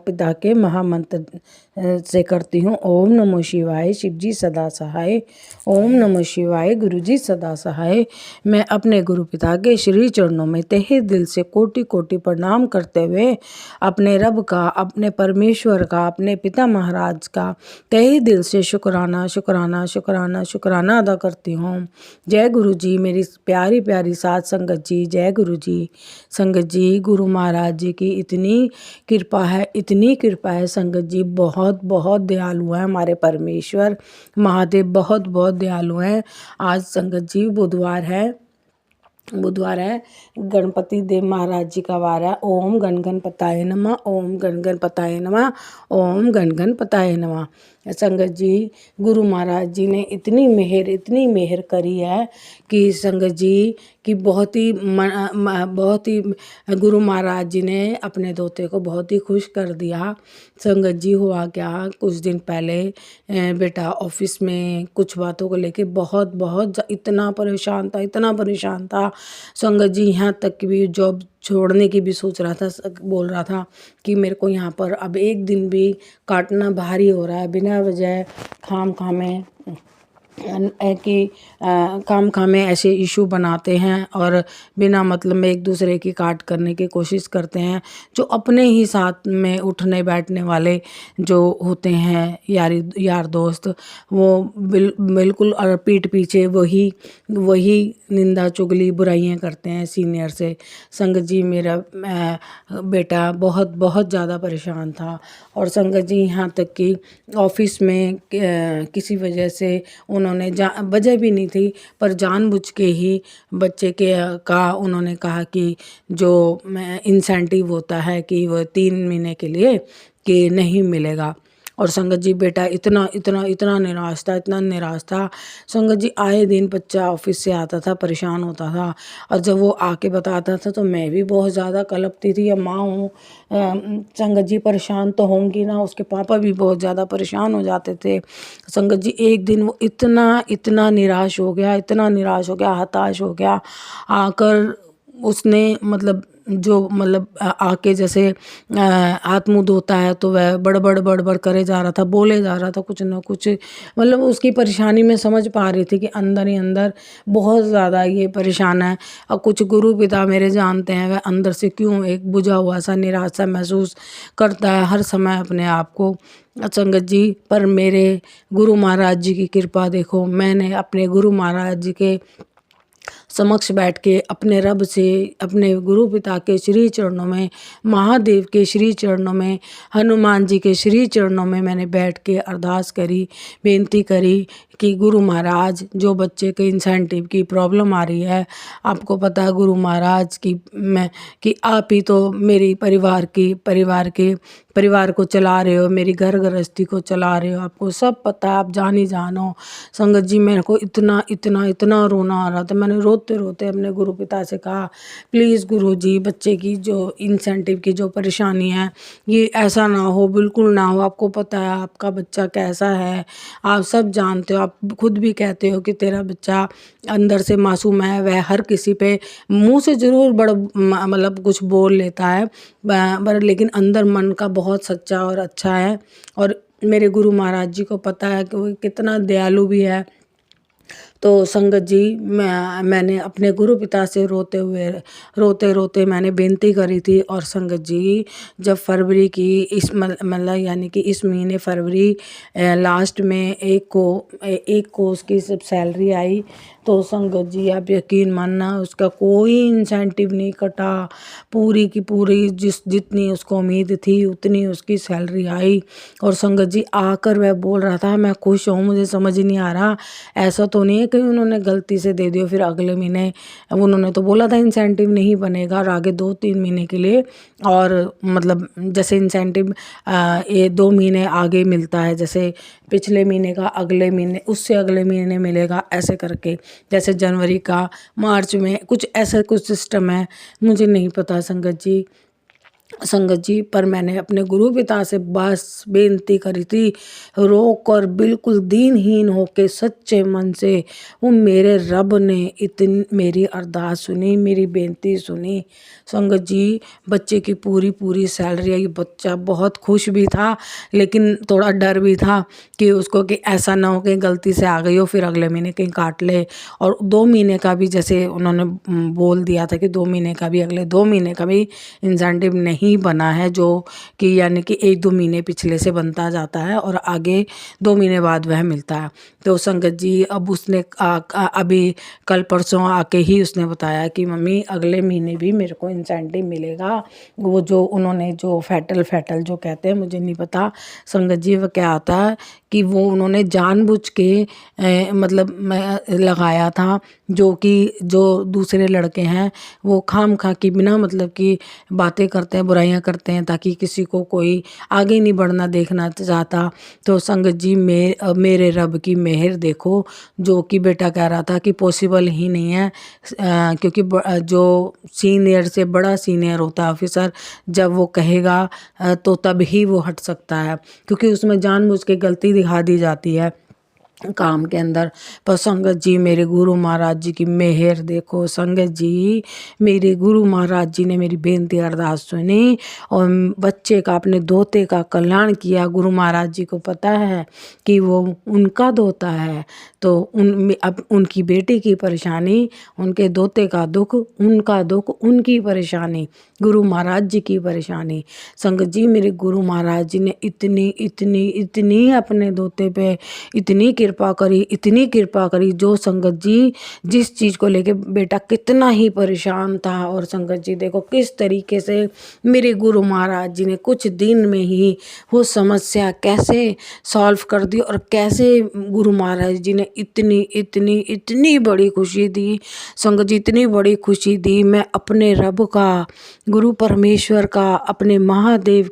पिता के महामंत्र से करती हूँ। ओम नमो शिवाय, शिव जी सदा सहाय। ओम नमो शिवाय, गुरु जी सदा सहाय। मैं अपने गुरु पिता के श्री चरणों में तहे दिल से कोटि कोटि प्रणाम करते हुए अपने रब का, अपने परमेश्वर का, अपने पिता महाराज का तहे दिल से शुक्राना शुक्राना शुक्राना शुक्राना अदा करती हूँ। जय गुरु जी, मेरी प्यारी प्यारी साथ संगत जी। जय गुरु जी। संगत जी, गुरु महाराज जी की इतनी कृपा है, इतनी कृपा है संगत जी। बहुत बहुत दयालु हैं हमारे परमेश्वर महादेव, बहुत बहुत दयालु हैं। आज संगत जी बुधवार है, गणपति देव महाराज जी का वार है। ओम गण गणपताय नमः, ओम गण गणपताय नमः, ओम गण गणपताय नमः। संगत जी, गुरु महाराज जी ने इतनी मेहर करी है कि संगत जी कि बहुत ही बहुत ही गुरु महाराज जी ने अपने दोते को बहुत ही खुश कर दिया। संगत जी हुआ क्या, कुछ दिन पहले बेटा ऑफिस में कुछ बातों को लेके बहुत बहुत इतना परेशान था, इतना परेशान था संगत जी, यहाँ तक कि भी जॉब छोड़ने की भी सोच रहा था। बोल रहा था कि मेरे को यहाँ पर अब एक दिन भी काटना भारी हो रहा है, बिना वजह खाम खामे कि काम खामे ऐसे इशू बनाते हैं और बिना मतलब में एक दूसरे की काट करने की कोशिश करते हैं। जो अपने ही साथ में उठने बैठने वाले जो होते हैं यार दोस्त, वो बिल्कुल और पीठ पीछे वही निंदा चुगली बुराइयां करते हैं सीनियर से। संगत जी मेरा बेटा बहुत बहुत ज़्यादा परेशान था और संगत जी यहाँ तक कि ऑफिस में किसी वजह से उन्होंने वजह भी नहीं थी पर जानबूझ के ही बच्चे का उन्होंने कहा कि जो इंसेंटिव होता है कि वो 3 महीने के लिए कि नहीं मिलेगा। और संगत जी बेटा इतना इतना इतना निराश था, इतना निराश था। संगत जी आए दिन बच्चा ऑफिस से आता था, परेशान होता था और जब वो आके बताता था तो मैं भी बहुत ज़्यादा कलपती थी। अब माँ हूँ, संगत जी परेशान तो होंगी ना, उसके पापा भी बहुत ज़्यादा परेशान हो जाते थे। संगत जी एक दिन वो इतना इतना निराश हो गया, इतना निराश हो गया, हताश हो गया। आकर उसने मतलब आके जैसे हाथ मुँह धोता है तो वह बड़बड़ करे जा रहा था, बोले जा रहा था कुछ ना कुछ। मतलब उसकी परेशानी में समझ पा रही थी कि अंदर ही अंदर बहुत ज़्यादा ये परेशान है। और कुछ गुरु पिता मेरे जानते हैं वह अंदर से क्यों एक बुझा हुआ सा निराशा महसूस करता है हर समय अपने आप को। संगत जी पर मेरे गुरु महाराज जी की कृपा देखो, मैंने अपने गुरु महाराज जी के समक्ष बैठ के अपने रब से, अपने गुरु पिता के श्री चरणों में, महादेव के श्री चरणों में, हनुमान जी के श्री चरणों में मैंने बैठ के अरदास करी, बेनती करी कि गुरु महाराज जो बच्चे के इंसेंटिव की प्रॉब्लम आ रही है, आपको पता है गुरु महाराज कि आप ही तो मेरी परिवार को चला रहे हो, मेरी घर गृहस्थी को चला रहे हो, आपको सब पता है, आप जान ही जानो। संगत जी मेरे को इतना इतना इतना रोना आ रहा था। मैंने रोते रोते अपने गुरु पिता से कहा प्लीज़ गुरु जी बच्चे की जो इंसेंटिव की जो परेशानी है ये ऐसा ना हो, बिल्कुल ना हो। आपको पता है आपका बच्चा कैसा है, आप सब जानते हो, आप खुद भी कहते हो कि तेरा बच्चा अंदर से मासूम है, वह हर किसी पे मुंह से ज़रूर मतलब कुछ बोल लेता है पर लेकिन अंदर मन का बहुत सच्चा और अच्छा है। और मेरे गुरु महाराज जी को पता है कि वो कितना दयालु भी है। तो संगत जी मैंने अपने गुरु पिता से रोते रोते मैंने बेनती करी थी। और संगत जी जब फरवरी की इस मतलब यानी कि इस महीने फरवरी लास्ट में एक को उसकी सब सैलरी आई तो संगत जी आप यकीन मानना उसका कोई इंसेंटिव नहीं कटा, पूरी की पूरी जितनी उसको उम्मीद थी उतनी उसकी सैलरी आई। और संगत जी आकर वह बोल रहा था मैं खुश हूँ, मुझे समझ नहीं आ रहा ऐसा तो नहीं है कि उन्होंने गलती से दे दिया। फिर अगले महीने उन्होंने तो बोला था इंसेंटिव नहीं बनेगा और आगे 2-3 महीने के लिए, और मतलब जैसे इंसेंटिव ये 2 महीने आगे मिलता है, जैसे पिछले महीने का अगले महीने उससे अगले महीने मिलेगा, ऐसे करके जैसे जनवरी का मार्च में कुछ ऐसा कुछ सिस्टम है, मुझे नहीं पता संगत जी पर मैंने अपने गुरु पिता से बस बेनती करी थी रो कर, बिल्कुल दीनहीन होके सच्चे मन से। वो मेरे रब ने इतनी मेरी अरदास सुनी, मेरी बेनती सुनी। संगत जी बच्चे की पूरी सैलरी आई। बच्चा बहुत खुश भी था लेकिन थोड़ा डर भी था कि उसको कि ऐसा ना हो कि गलती से आ गई हो फिर अगले महीने कहीं काट ले। और 2 महीने का भी जैसे उन्होंने बोल दिया था कि 2 महीने का भी अगले 2 महीने का भी इंसेंटिव नहीं बना है, जो कि यानी कि 1-2 महीने पिछले से बनता जाता है और आगे 2 महीने बाद वह मिलता है। तो संगत जी अब उसने अभी कल परसों आके ही उसने बताया कि मम्मी अगले महीने भी मेरे को इंसेंटिव मिलेगा। वो जो उन्होंने जो फैटल जो कहते हैं मुझे नहीं पता संगत जी वो क्या आता है कि वो उन्होंने जानबूझ के मतलब लगाया था, जो कि जो दूसरे लड़के हैं वो खाम खा की बिना मतलब की बातें करते हैं, बुराइयां करते हैं ताकि किसी को कोई आगे नहीं बढ़ना देखना चाहता। तो संगत जी मेरे रब की मेहर देखो, जो कि बेटा कह रहा था कि पॉसिबल ही नहीं है, क्योंकि जो सीनियर से बड़ा सीनियर होता है ऑफिसर, जब वो कहेगा तो तब ही वो हट सकता है, क्योंकि उसमें जानबूझ के गलती दिखा दी जाती है काम के अंदर। पर संगत जी मेरे गुरु महाराज जी की मेहर देखो। संगत जी मेरे गुरु महाराज जी ने मेरी बेनती अरदास सुनी और बच्चे का, अपने दोते का कल्याण किया। गुरु महाराज जी को पता है कि वो उनका दोता है, तो अब उनकी बेटी की परेशानी, उनके दोते का दुख, उनका दुख, उनकी परेशानी, गुरु महाराज जी की परेशानी। संगत जी मेरे गुरु महाराज जी ने इतनी इतनी इतनी अपने दोते पे इतनी कृपा करी, इतनी कृपा करी। जो संगत जी जिस चीज़ को लेके बेटा कितना ही परेशान था, और संगत जी देखो किस तरीके से मेरे गुरु महाराज जी ने कुछ दिन में ही वो समस्या कैसे सॉल्व कर दी, और कैसे गुरु महाराज जी ने इतनी इतनी इतनी बड़ी खुशी दी। संगत जी इतनी बड़ी खुशी दी, मैं अपने रब का, गुरु परमेश्वर का, अपने महादेव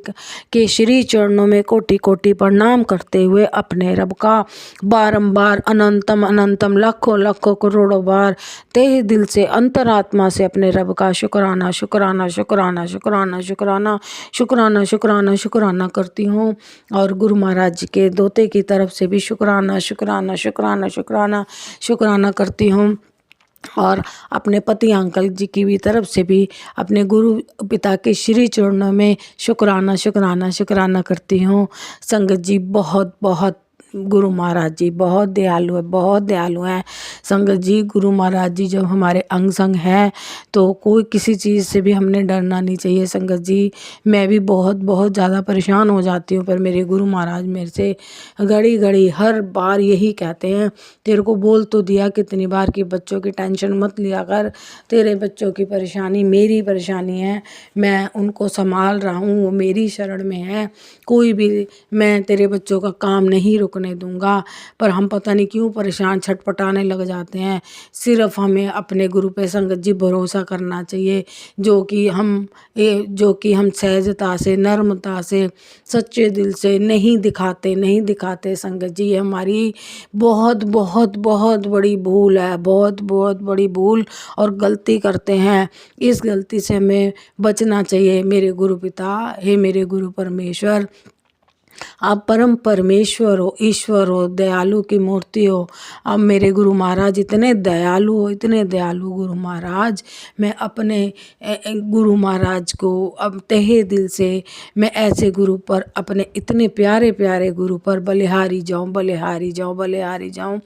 के श्री चरणों में कोटि कोटि प्रणाम करते हुए अपने रब का बारंबार अनंतम अनंतम लाखों लाखों करोड़ों बार तहे दिल से, अंतरात्मा से अपने रब का शुक्राना शुक्राना शुक्राना शुक्राना शुक्राना शुक्राना शुक्राना शुक्राना करती हूँ। और गुरु महाराज जी के दोते की तरफ से भी शुक्राना शुक्राना शुक्राना शुक्राना शुक्राना करती हूँ। और अपने पति अंकल जी की भी तरफ से भी अपने गुरु पिता के श्री चरणों में शुक्राना शुक्राना शुक्राना करती हूँ। संगत जी बहुत बहुत गुरु महाराज जी बहुत दयालु है, बहुत दयालु हैं। संगत जी गुरु महाराज जी जब हमारे अंग संग हैं तो कोई किसी चीज़ से भी हमने डरना नहीं चाहिए। संगत जी मैं भी बहुत बहुत ज़्यादा परेशान हो जाती हूँ, पर मेरे गुरु महाराज मेरे से घड़ी घड़ी हर बार यही कहते हैं, तेरे को बोल तो दिया कितनी बार कि बच्चों की टेंशन मत लिया कर, तेरे बच्चों की परेशानी मेरी परेशानी है, मैं उनको संभाल रहा हूँ, वो मेरी शरण में है, कोई भी मैं तेरे बच्चों का काम नहीं रुकने दूंगा। पर हम पता नहीं क्यों परेशान छटपटाने लग जाते हैं। सिर्फ हमें अपने गुरु पे संगत जी भरोसा करना चाहिए, जो कि हम सहजता से, नर्मता से, सच्चे दिल से नहीं दिखाते। संगत जी ये हमारी बहुत बहुत बहुत बड़ी भूल है, बहुत बहुत बड़ी भूल और गलती करते हैं। इस गलती से हमें बचना चाहिए। मेरे गुरु पिता, हे मेरे गुरु परमेश्वर, आप परम परमेश्वर हो, ईश्वर हो, दयालु की मूर्ति हो। अब मेरे गुरु महाराज इतने दयालु हो, इतने दयालु गुरु महाराज, मैं अपने गुरु महाराज को अब तहे दिल से मैं ऐसे गुरु पर, अपने इतने प्यारे प्यारे गुरु पर बलिहारी जाऊं, बलिहारी जाऊं, बलिहारी जाऊं।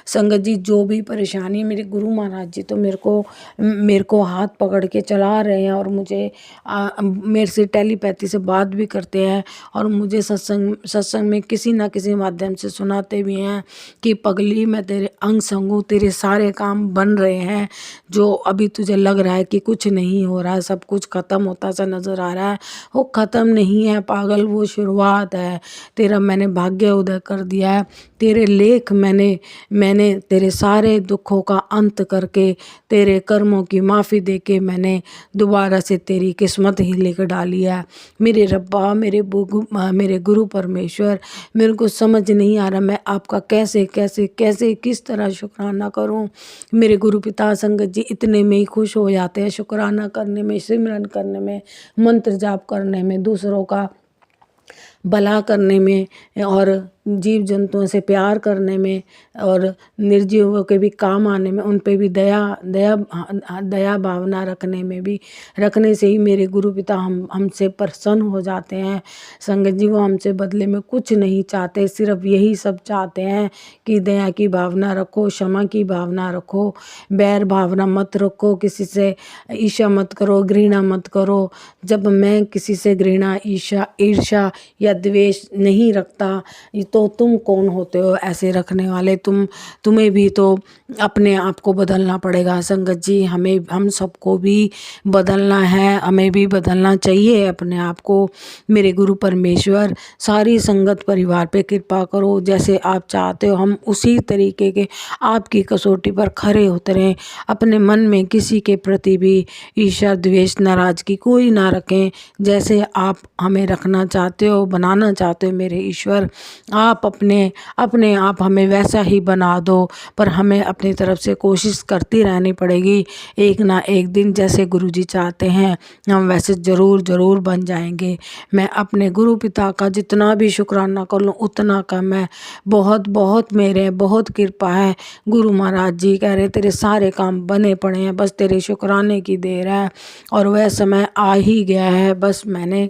संगत जी जो भी परेशानी, मेरे गुरु महाराज जी तो मेरे को हाथ पकड़ के चला रहे हैं, और मुझे मेरे से टेलीपैथी से बात भी करते हैं, और मुझे सत्संग में किसी ना किसी माध्यम से सुनाते भी हैं कि पगली मैं तेरे अंग संग हूँ, तेरे सारे काम बन रहे हैं। जो अभी तुझे लग रहा है कि कुछ नहीं हो रहा है, सब कुछ खत्म होता सा नजर आ रहा है, वो खत्म नहीं है पागल, वो शुरुआत है। तेरा मैंने भाग्य उदय कर दिया है, तेरे लेख मैंने तेरे सारे दुखों का अंत करके, तेरे कर्मों की माफ़ी दे के मैंने दोबारा से तेरी किस्मत ही लिख डाली है। मेरे रब्बा, मेरे गुरु परमेश्वर, मेरे को समझ नहीं आ रहा मैं आपका कैसे कैसे कैसे किस तरह शुक्राना करूं। मेरे गुरु पिता संगत जी इतने में ही खुश हो जाते हैं, शुक्राना करने में, सिमरन करने में, मंत्र जाप करने में, दूसरों का भला करने में, और जीव जंतुओं से प्यार करने में, और निर्जीवों के भी काम आने में, उन पे भी दया भावना रखने से ही मेरे गुरु पिता हमसे प्रसन्न हो जाते हैं। संगत जी वो हमसे बदले में कुछ नहीं चाहते, सिर्फ यही सब चाहते हैं कि दया की भावना रखो, क्षमा की भावना रखो, बैर भावना मत रखो, किसी से ईर्ष्या मत करो, घृणा मत करो। जब मैं किसी से घृणा, ईर्ष्या या द्वेष नहीं रखता, तो तो तुम कौन होते हो ऐसे रखने वाले? तुम्हें भी तो अपने आप को बदलना पड़ेगा संगत जी। हम सबको भी बदलना है, हमें भी बदलना चाहिए अपने आप को। मेरे गुरु परमेश्वर सारी संगत परिवार पे कृपा करो, जैसे आप चाहते हो हम उसी तरीके के आपकी कसौटी पर खरे उतरें। अपने मन में किसी के प्रति भी ईर्ष्या द्वेष नाराजगी कोई ना रखें। जैसे आप हमें रखना चाहते हो, बनाना चाहते हो मेरे ईश्वर, आप अपने आप हमें वैसा ही बना दो। पर हमें अपनी तरफ से कोशिश करती रहनी पड़ेगी। एक ना एक दिन जैसे गुरुजी चाहते हैं हम वैसे ज़रूर बन जाएंगे। मैं अपने गुरु पिता का जितना भी शुक्राना कर लूँ उतना कम है। बहुत मेरे बहुत कृपा है। गुरु महाराज जी कह रहे तेरे सारे काम बने पड़े हैं, बस तेरे शुक्राने की देर है। और वह समय आ ही गया है, बस मैंने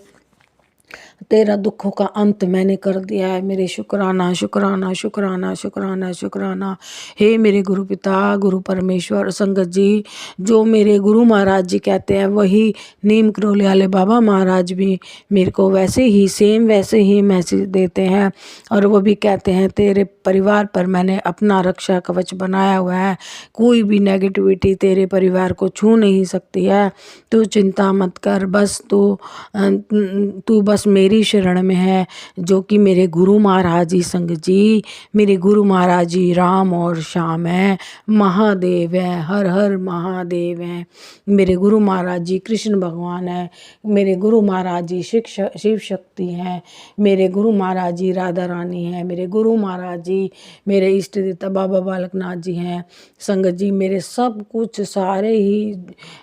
तेरा दुखों का अंत मैंने कर दिया है। मेरे शुक्राना शुक्राना शुक्राना शुक्राना शुक्राना। हे मेरे गुरु पिता गुरु परमेश्वर संगत जी, जो मेरे गुरु महाराज जी कहते हैं वही नीम करोली वाले बाबा महाराज भी मेरे को वैसे ही मैसेज देते हैं। और वो भी कहते हैं तेरे परिवार पर मैंने अपना रक्षा कवच बनाया हुआ है, कोई भी नेगेटिविटी तेरे परिवार को छू नहीं सकती है। तू चिंता मत कर, बस तू बस मेरी शरण में है, जो कि मेरे गुरु महाराज जी संगत जी, मेरे गुरु महाराज जी राम और श्याम है, महादेव है, हर हर महादेव है। मेरे गुरु महाराज जी कृष्ण भगवान है, मेरे गुरु महाराज जी शिव शक्ति हैं, मेरे गुरु महाराज जी राधा रानी है, मेरे गुरु महाराज जी मेरे इष्ट देवता बाबा बालकनाथ जी हैं। संगत जी मेरे सब कुछ सारे ही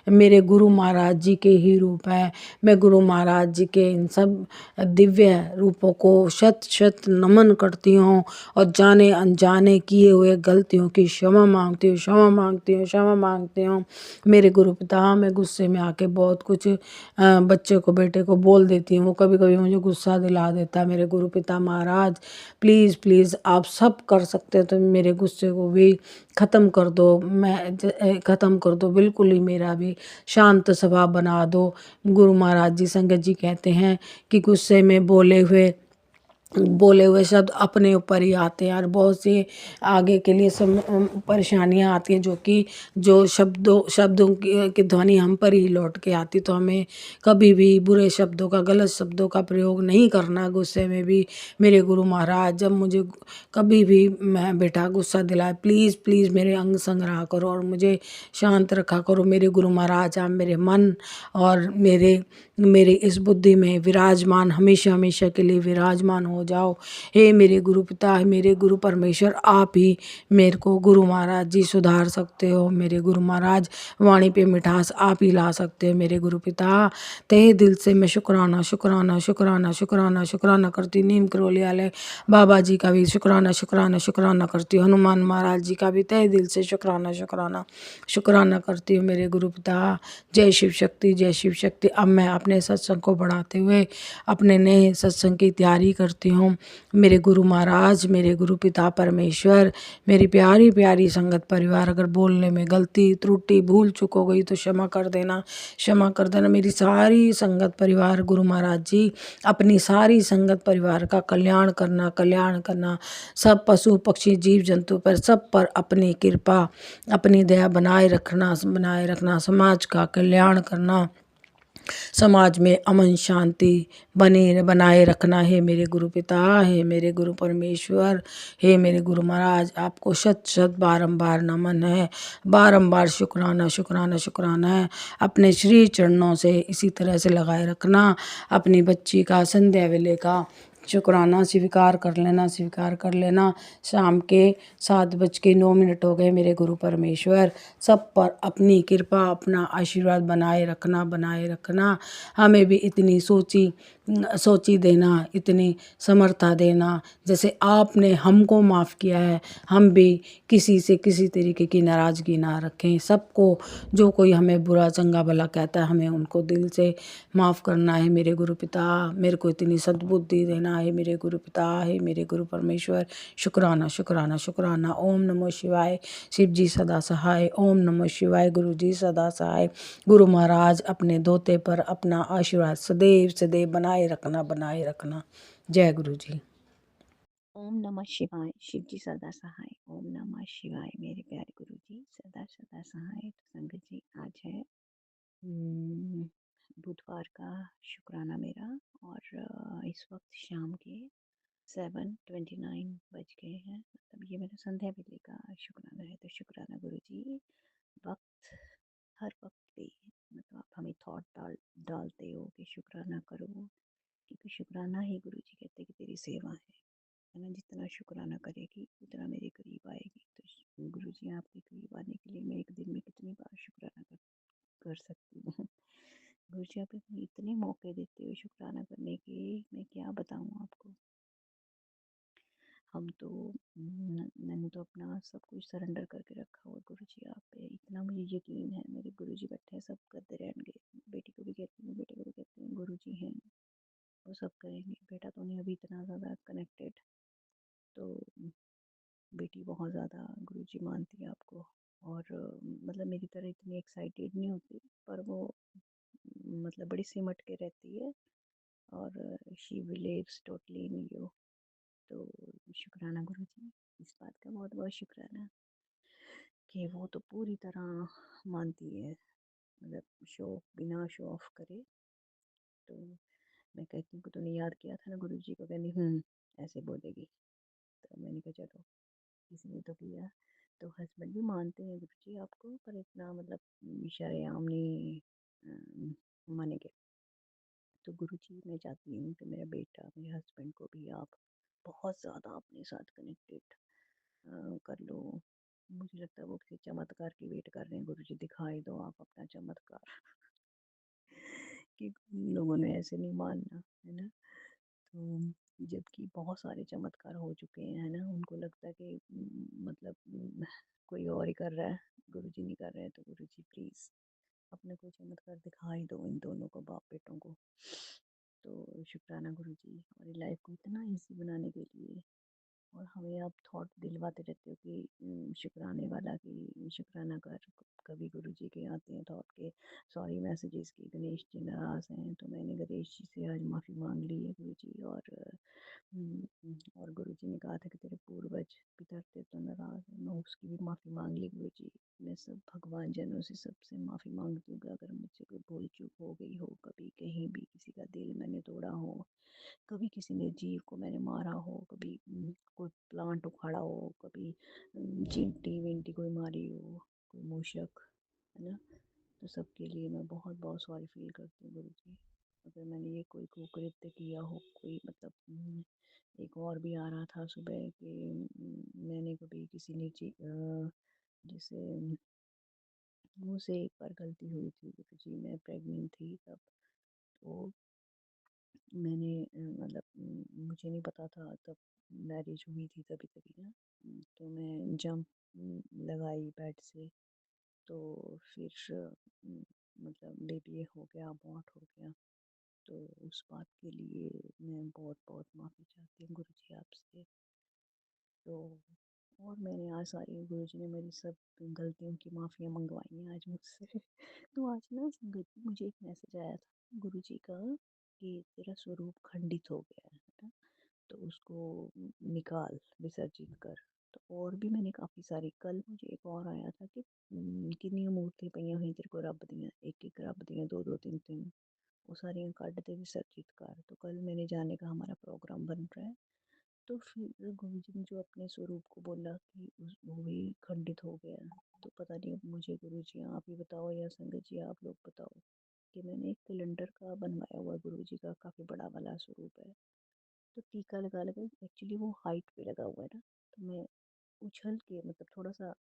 मेरे गुरु महाराज जी के ही रूप है। मैं गुरु महाराज जी के इन सब दिव्य रूपों को शत नमन करती हूँ और जाने अनजाने किए हुए गलतियों की क्षमा मांगती हूँ। मेरे गुरु पिता, मैं गुस्से में आके बहुत कुछ बच्चे को बेटे को बोल देती हूँ, कभी कभी मुझे गुस्सा दिला देता है। मेरे गुरु पिता महाराज प्लीज़ आप सब कर सकते हो तो मेरे गुस्से को भी ख़त्म कर दो, ख़त्म कर दो, बिल्कुल ही मेरा भी शांत स्वभाव बना दो। गुरु महाराज जी संगत जी कहते हैं कि गुस्से में बोले हुए शब्द अपने ऊपर ही आते हैं और बहुत सी आगे के लिए परेशानियां आती हैं, जो शब्दों की ध्वनि हम पर ही लौट के आती। तो हमें कभी भी बुरे शब्दों का गलत शब्दों का प्रयोग नहीं करना गुस्से में भी। मेरे गुरु महाराज जब मुझे कभी भी मैं बेटा गुस्सा दिलाए प्लीज़ मेरे अंग संग रहा करो और मुझे शांत रखा करो। मेरे गुरु महाराज आप मेरे मन और मेरे इस बुद्धि में विराजमान हमेशा के लिए विराजमान हो जाओ। हे मेरे गुरु पिता, मेरे गुरु परमेश्वर, आप ही मेरे को गुरु महाराज जी सुधार सकते हो। मेरे गुरु महाराज वाणी पे मिठास आप ही ला सकते हो। मेरे गुरु पिता तहे दिल से मैं शुक्राना करती। नीम करोली वाले बाबा जी का भी शुक्राना करती हूँ। हनुमान महाराज जी का भी तहे दिल से शुक्राना करती हूँ। मेरे गुरु पिता जय शिव शक्ति। अब मैं अपने सत्संग को बढ़ाते हुए अपने नए सत्संग की तैयारी करती हूँ। मेरे गुरु महाराज, मेरे गुरु पिता परमेश्वर, मेरी प्यारी संगत परिवार, अगर बोलने में गलती त्रुटि भूल चूक हो गई तो क्षमा कर देना। मेरी सारी संगत परिवार गुरु महाराज जी अपनी सारी संगत परिवार का कल्याण करना, सब पशु पक्षी जीव जंतु पर सब पर अपनी कृपा अपनी दया बनाए रखना, समाज का कल्याण करना, समाज में अमन शांति बनाए रखना। है मेरे गुरु पिता, है मेरे गुरु परमेश्वर, हे मेरे गुरु महाराज, आपको शत बारंबार नमन है, बारंबार शुक्राना है। अपने श्री चरणों से इसी तरह से लगाए रखना। अपनी बच्ची का संध्या वेले का शुक्राना स्वीकार कर लेना। शाम के 7:09 हो गए। मेरे गुरु परमेश्वर सब पर अपनी कृपा अपना आशीर्वाद बनाए रखना। हमें भी इतनी सोची देना, इतनी समर्था देना, जैसे आपने हमको माफ़ किया है हम भी किसी से किसी तरीके की नाराज़गी ना रखें। सबको जो कोई हमें बुरा चंगा भला कहता है हमें उनको दिल से माफ़ करना है। मेरे गुरु पिता मेरे को इतनी सद्बुद्धि देना है। मेरे गुरु पिता, है मेरे गुरु परमेश्वर, शुक्राना। ओम नमो शिवाय, शिव जी सदा सहाय। ओम नमो शिवाय, गुरु जी सदा सहाय। गुरु महाराज अपने दोते पर अपना आशीर्वाद सदैव बनाए रखना। जय गुरु जी। ओम नमः शिवाय शिव जी सदा सहाय। ओम नमः शिवाय मेरे प्यारे गुरु जी सदा सदा सहाय। तो संगत जी आज है बुधवार का शुक्राना मेरा, और इस वक्त शाम के 7:29 बज गए हैं। मतलब ये मेरा संध्या वेले का शुक्राना है। तो शुक्राना गुरु जी वक्त हर वक्त पे, मतलब आप हमें थॉट डालते हो कि शुक्राना करो, क्योंकि शुक्राना ही गुरु जी कहते हैं कि तेरी सेवा है ना। जितना शुक्राना करेगी उतना मेरे करीब आएगी। तो गुरु जी आपके करीब आने के लिए मैं एक दिन में कितनी बार शुक्राना कर सकती हूँ। गुरु जी आप इतने मौके देते हो शुक्राना करने के, मैं क्या बताऊँ आपको। हम तो मैंने तो अपना सब कुछ सरेंडर करके रखा हुआ गुरु जी आप पे। इतना मुझे यकीन है, मेरे गुरु जी बैठे हैं, सब करते रहेंगे। बेटी को भी कहती हूँ, बेटे को भी कहती हूँ, गुरु जी हैं वो सब करेंगे। बेटा तो नहीं अभी इतना ज़्यादा कनेक्टेड, तो बेटी बहुत ज़्यादा गुरु जी मानती है आपको। और मतलब मेरी तरह इतनी एक्साइटेड नहीं होती, पर वो मतलब बड़ी सिमट के रहती है, और she beliefs totally in you. तो शुक्राना गुरु जी, इस बात का बहुत बहुत शुक्राना कि वो तो पूरी तरह मानती है, मतलब शो बिना शो ऑफ करे। तो मैं कहती हूँ कि तूने याद किया था ना गुरु जी को, कहनी ऐसे बोलेगी। तो मैंने कहा चलो किसी ने तो किया। तो हस्बैंड भी मानते हैं गुरु जी आपको, पर इतना मतलब शरेआम नहीं मानेंगे। तो गुरु जी मैं चाहती हूँ कि मेरा बेटा, मेरे हस्बैंड को भी आप बहुत ज़्यादा अपने साथ कनेक्टेड कर लो। मुझे लगता है वो किसी चमत्कार की वेट कर रहे हैं। गुरु जी दिखाई दो आप अपना चमत्कार। कि लोगों ने ऐसे नहीं मानना है ना। तो जबकि बहुत सारे चमत्कार हो चुके हैं है ना, उनको लगता है कि मतलब कोई और ही कर रहा है, गुरु जी नहीं कर रहे हैं। तो गुरु जी प्लीज़ अपने कोई चमत्कार दिखाई दो इन दोनों को, बाप बेटों को। तो शुक्राना गुरु जी हमारी लाइफ को इतना ईजी बनाने के लिए। और हमें आप थॉट दिलवाते रहते हो कि शुक्राने वाला, कि शुक्राना कर। कभी गुरु जी के आते हैं थॉट के सॉरी मैसेजेस की गणेश जी नाराज़ हैं, तो मैंने गणेश जी से आज माफ़ी मांग ली है गुरु जी। और गुरु जी ने कहा था कि तेरे पूर्वज पितर थे तो नाराज़ है, मैं उसकी भी माफ़ी मांग ली गुरु जी। मैं सब भगवान जनों से सबसे माफ़ी मांगती हूँ कि अगर मुझसे कोई भूल चूक हो गई हो, कभी कहीं भी किसी का दिल मैंने तोड़ा हो, कभी किसी ने जीव को मैंने मारा हो, कभी कोई प्लांट उखाड़ा हो, कभी चींटी विंटी कोई मारी हो, कोई मूषक है ना। तो सबके लिए मैं बहुत बहुत सॉरी फील करती हूँ गुरु जी। अगर मैंने ये कोई कुकृत्य किया हो, कोई मतलब एक और भी आ रहा था सुबह कि मैंने कभी किसी ने जैसे मुझसे एक बार गलती हुई थी गुरु जी, मैं प्रेग्नेंट थी तब। तो मैंने मतलब मुझे नहीं पता था तब, मैरिज हुई थी तभी तभी ना। तो मैं जंप लगाई बेड से, तो फिर मतलब बेबी हो गया, अबॉर्ट हो गया। तो उस बात के लिए मैं बहुत बहुत माफ़ी चाहती हूँ गुरु जी आपसे। तो और मैंने आज सारी गुरु जी ने मेरी सब गलतियों की माफ़ियाँ मंगवाई हैं आज मुझसे। तो आज ना संगत जी मुझे एक मैसेज आया था गुरु जी का कि तेरा स्वरूप खंडित हो गया है ना, तो उसको निकाल, विसर्जित कर। तो और भी मैंने काफ़ी सारी, कल मुझे एक और आया था कि कितनी मूर्ति पईयां हुई तेरे को रब दियाँ, एक एक रब दियाँ, दो दो तीन तीन, वो सारियाँ कट दे, विसर्जित कर। तो कल मैंने जाने का हमारा प्रोग्राम बन रहा है। तो फिर गुरु जी ने जो अपने स्वरूप को बोला कि वो भी खंडित हो गया। तो पता नहीं, अब मुझे गुरु जी आप ही बताओ या संगत जी आप लोग बताओ, कि मैंने एक कैलेंडर का बनवाया हुआ गुरु जी का, काफ़ी बड़ा वाला स्वरूप है। तो टीका लगा लगा, एक्चुअली वो हाइट पे लगा हुआ है ना, तो मैं उछल के मतलब थोड़ा सा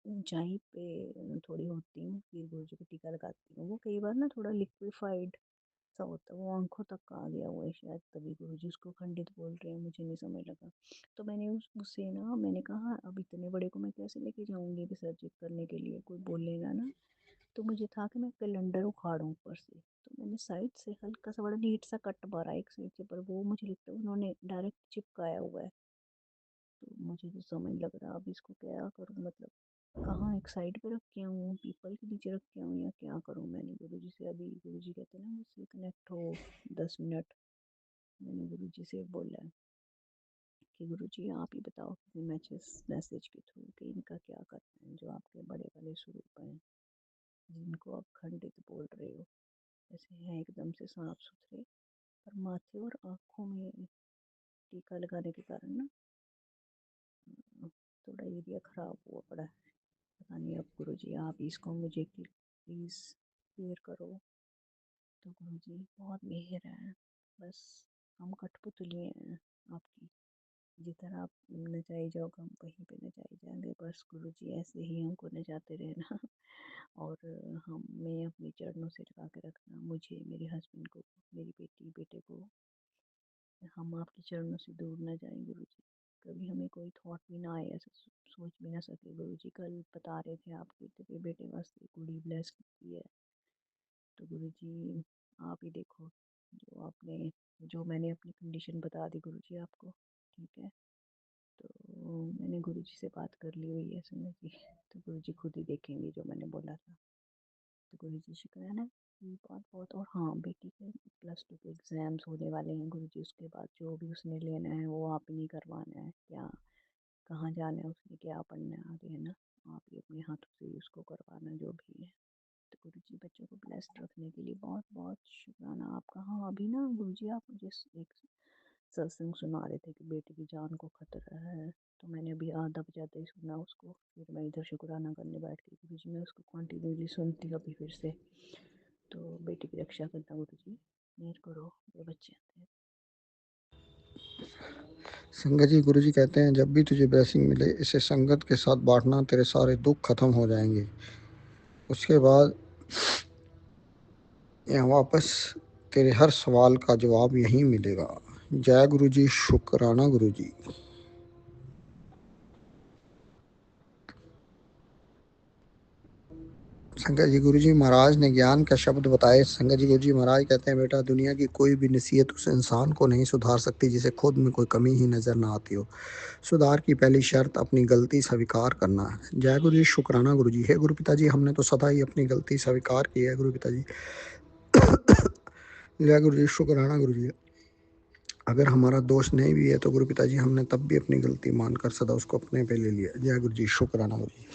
ऊंचाई पे थोड़ी होती हूँ, फिर गुरु जी को टीका लगाती हूँ। वो कई बार ना थोड़ा लिक्विफाइड सा होता है, वो आंखों तक का आ गया हुआ है शायद, तभी गुरु जी उसको खंडित बोल रहे हैं, मुझे नहीं समझ लगा। तो मैंने उससे ना मैंने कहा अब इतने बड़े को मैं कैसे लेके जाऊंगी विसर्जित करने के लिए, कोई बोलेगा ना। तो मुझे था कि मैं कैलेंडर उखाड़ूं ऊपर से, तो मैंने साइड से हल्का सा बड़ा नीट सा कट मारा एक साइड से, पर वो मुझे लगता है उन्होंने डायरेक्ट चिपकाया हुआ है। तो मुझे तो समझ लग रहा अब इसको क्या करूं, मतलब कहाँ एक साइड पे रख के आऊँ, पीपल के नीचे रख के आऊँ, या क्या करूँ। मैंने गुरु जी से अभी, गुरु जी कहते हैं ना मुझसे कनेक्ट हो 10 मिनट, मैंने गुरु जी से बोला है कि गुरुजी आप ही बताओ कि मैं इस मैसेज के थ्रू कि इनका क्या करना है, जो आपके बड़े बड़े स्वरूप हैं जिनको आप खंडित बोल रहे हो, ऐसे हैं एकदम से साफ सुथरे, पर माथे और आँखों में टीका लगाने के कारण ना थोड़ा एरिया ख़राब हुआ पड़ा है। पता नहीं अब गुरुजी आप इसको मुझे प्लीज़ क्लियर करो। तो गुरुजी बहुत मेहर है, बस हम कठपुतली हैं आपकी, जिधर आप नचाई जाओगे हम वहीं पे नचाई जाएंगे। बस गुरुजी ऐसे ही हमको नचाते रहना और हमें अपने चरणों से लगा के रखना, मुझे, मेरे हस्बैंड को, मेरी बेटी बेटे को। हम आपके चरणों से दूर न जाएं गुरुजी, कभी हमें कोई थॉट भी ना आए, ऐसा सोच भी ना सके। गुरुजी कल बता रहे थे आप कहते थे बेटे वास्ते कुड़ी ब्लेस की है, तो गुरुजी आप ही देखो, जो मैंने अपनी कंडीशन बता दी गुरुजी आपको, ठीक है। तो मैंने गुरुजी से बात कर ली हुई है सुनो जी, तो गुरुजी खुद ही देखेंगे जो मैंने बोला था। तो गुरुजी शुक्राना कि बहुत बहुत। और हाँ, बेटी के +2 के एग्ज़ाम्स होने वाले हैं गुरुजी, उसके बाद जो भी उसने लेना है वो आप ही नहीं करवाना है, क्या कहाँ जाना है उसने, क्या पढ़ना है आगे, है ना, आप ही अपने हाथों से ही उसको करवाना जो भी है। तो गुरुजी बच्चों को ब्लेस्ड रखने के लिए बहुत बहुत शुक्राना आपका। हाँ, अभी ना गुरुजी आप मुझे एक सत्संग सुना रहे थे कि बेटी की जान को खतरा है, तो मैंने अभी आधा बजाते ही सुना उसको, फिर मैं इधर शुक्राना करने बैठ गई। गुरुजी मैं उसको कंटिन्यूली सुनती अभी फिर से। तो बेटी की रक्षा करना गुरुजी, मेहर करो, ये बच्चे आते हैं। संगत जी, गुरुजी कहते हैं जब भी तुझे ब्लेसिंग मिले इसे संगत के साथ बांटना, तेरे सारे दुख खत्म हो जाएंगे। उसके बाद यहाँ वापस तेरे हर सवाल का जवाब यहीं मिलेगा। जय गुरुजी, शुक्राना गुरुजी। संगत जी, गुरुजी महाराज ने ज्ञान का शब्द बताए। संगत जी, गुरुजी महाराज कहते हैं बेटा, दुनिया की कोई भी नसीहत उस इंसान को नहीं सुधार सकती जिसे खुद में कोई कमी ही नजर ना आती हो। सुधार की पहली शर्त अपनी गलती स्वीकार करना है। जय गुरु जी, शुक्राना गुरु जी। हे गुरु पिता जी, हमने तो सदा ही अपनी गलती स्वीकार की है गुरु पिता जी। जय गुरु जी, शुक्राना गुरु जी। अगर हमारा दोष नहीं भी है तो गुरु पिता जी हमने तब भी अपनी गलती मानकर सदा उसको अपने पे ले लिया। जय गुरु जी, शुक्राना गुरु जी।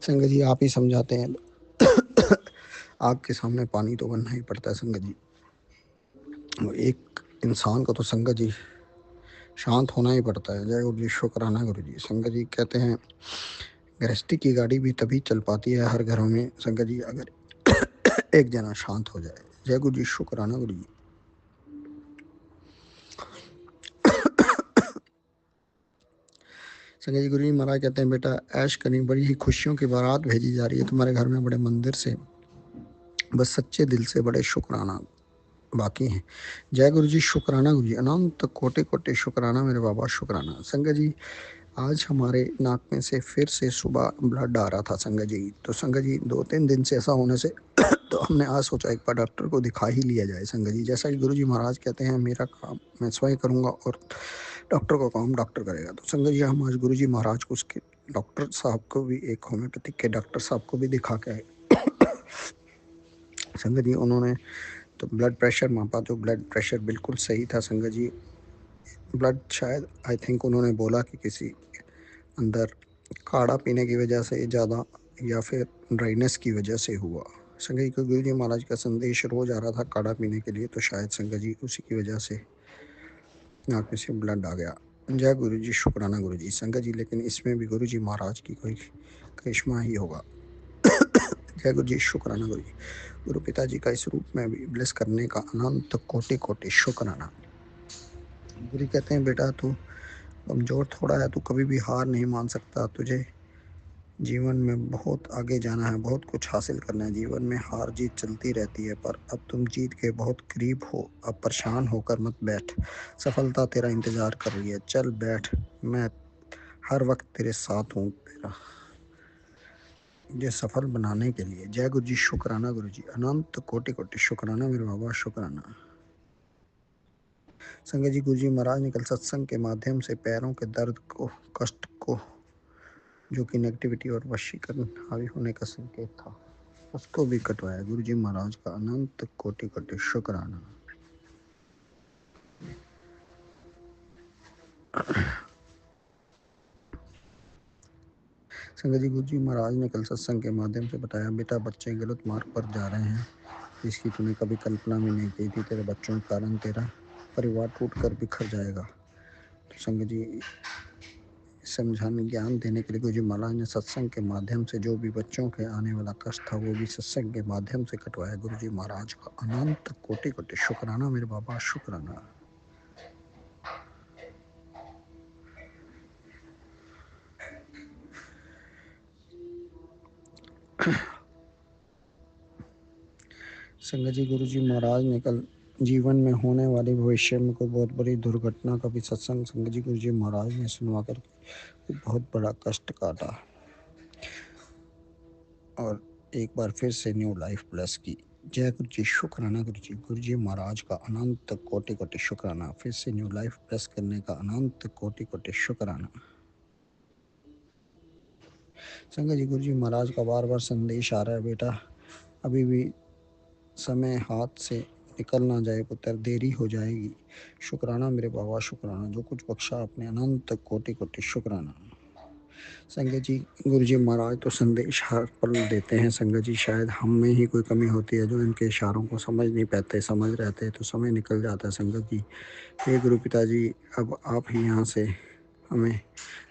संगत जी, आप ही समझाते हैं, आग के सामने पानी तो बनना ही पड़ता है संगत जी। एक इंसान को तो संगत जी शांत होना ही पड़ता है। जय गुरु जी, शुक्राना गुरु जी। संगत जी कहते हैं गृहस्थी की गाड़ी भी तभी चल पाती है हर घरों में संगत जी, अगर एक जना शांत हो जाए। जय गुरु जी, शुक्राना गुरु जी। संगत जी, गुरु जी महाराज कहते हैं बेटा, ऐश करी, बड़ी ही खुशियों की बारात भेजी जा रही है तुम्हारे घर में बड़े मंदिर से, बस सच्चे दिल से बड़े शुक्राना बाकी हैं। जय गुरु जी, शुक्राना गुरु जी। अनंत कोटि कोटि शुक्राना मेरे बाबा, शुक्राना। संगत जी, आज हमारे नाक में से फिर से सुबह ब्लड आ रहा था संगत जी। तो संगत जी 2-3 दिन से ऐसा होने से तो हमने आज सोचा एक बार डॉक्टर को दिखा ही लिया जाए संगत जी। जैसा कि गुरु जी महाराज कहते हैं मेरा काम मैं स्वयं करूँगा और डॉक्टर का काम डॉक्टर करेगा। तो संगत जी हम आज गुरु जी महाराज को उसके डॉक्टर साहब को भी, एक होम्योपैथिक के डॉक्टर साहब को भी दिखा के आए। संगत जी उन्होंने तो ब्लड प्रेशर मापा, तो ब्लड प्रेशर बिल्कुल सही था संगत जी। ब्लड शायद आई थिंक उन्होंने बोला कि किसी अंदर काढ़ा पीने की वजह से ज़्यादा या फिर ड्राइनेस की वजह से हुआ। संगत जी, गुरु जी महाराज का संदेश रोज आ रहा था काढ़ा पीने के लिए, तो शायद संगत जी उसी की वजह से नाक में से ब्लड आ गया। जय गुरु जी, शुक्राना गुरु जी। संगत जी, लेकिन इसमें भी गुरु जी महाराज की कोई करिश्मा ही होगा। जय गुरु जी, शुक्राना गुरु जी। गुरु पिताजी का इस रूप में भी ब्लेस करने का अनंत कोटि कोटि शुक्राना। गुरु कहते हैं बेटा, तू कमज़ोर थोड़ा है, तू कभी भी हार नहीं मान सकता, तुझे जीवन में बहुत आगे जाना है, बहुत कुछ हासिल करना है। जीवन में हार जीत चलती रहती है, पर अब तुम जीत के बहुत करीब हो। अब परेशान होकर मत बैठ, सफलता तेरा इंतज़ार कर रही है। चल बैठ, मैं हर वक्त तेरे साथ हूँ, तेरा मुझे सफल बनाने के लिए। जय गुरु जी, शुक्राना गुरु जी। अनंत कोटि कोटि शुक्राना मेरे बाबा, शुक्राना। संगत जी, गुरु जी महाराज ने कल सत्संग के माध्यम से पैरों के दर्द को, कष्ट को, जो कि नेगेटिविटी और वशीकरण हावी होने का संकेत था, उसको भी कटवाया। गुरु जी महाराज का अनंत कोटि कोटि शुक्राना। संगत जी, गुरु जी महाराज ने कल सत्संग के माध्यम से बताया, बेटा बच्चे गलत मार्ग पर जा रहे हैं, जिसकी तूने कभी कल्पना भी नहीं की थी। तेरे बच्चों के कारण तेरा परिवार टूट कर बिखर जाएगा। तो संगत जी, समझाने ज्ञान देने के लिए गुरु जी महाराज ने सत्संग के माध्यम से जो भी बच्चों के आने वाला कष्ट था वो भी सत्संग के माध्यम से कटवाया। गुरु जी महाराज का अनंत कोटि कोटि शुक्राना मेरे बाबा, शुक्राना। संगत जी, गुरु जी महाराज ने कल जीवन में होने वाली भविष्य में कोई बहुत बड़ी दुर्घटना का भी सत्संग संगत जी गुरु जी महाराज ने सुनवा कर बहुत बड़ा कष्ट काटा और एक बार फिर से न्यू लाइफ प्लस की। जय गुरु जी, शुक्राना गुरु जी महाराज का अनंत कोटि कोटि शुक्राना। फिर से न्यू लाइफ प्लस करने का अनंत कोटि कोटि शुक्राना। संगत जी, गुरु जी महाराज का बार बार संदेश आ रहा है, बेटा अभी भी समय हाथ से निकल ना जाए पुत्र, देरी हो जाएगी। शुक्राना मेरे बाबा, शुक्राना। जो कुछ बख्शा आपने, अनंत कोटि कोटि शुक्राना। संगत जी, गुरु जी महाराज तो संदेश हर पल देते हैं। संगत जी, शायद हम में ही कोई कमी होती है जो इनके इशारों को समझ नहीं पाते, समझ रहते तो समय निकल जाता है। संगत जी, हे गुरु पिताजी, अब आप ही यहाँ से हमें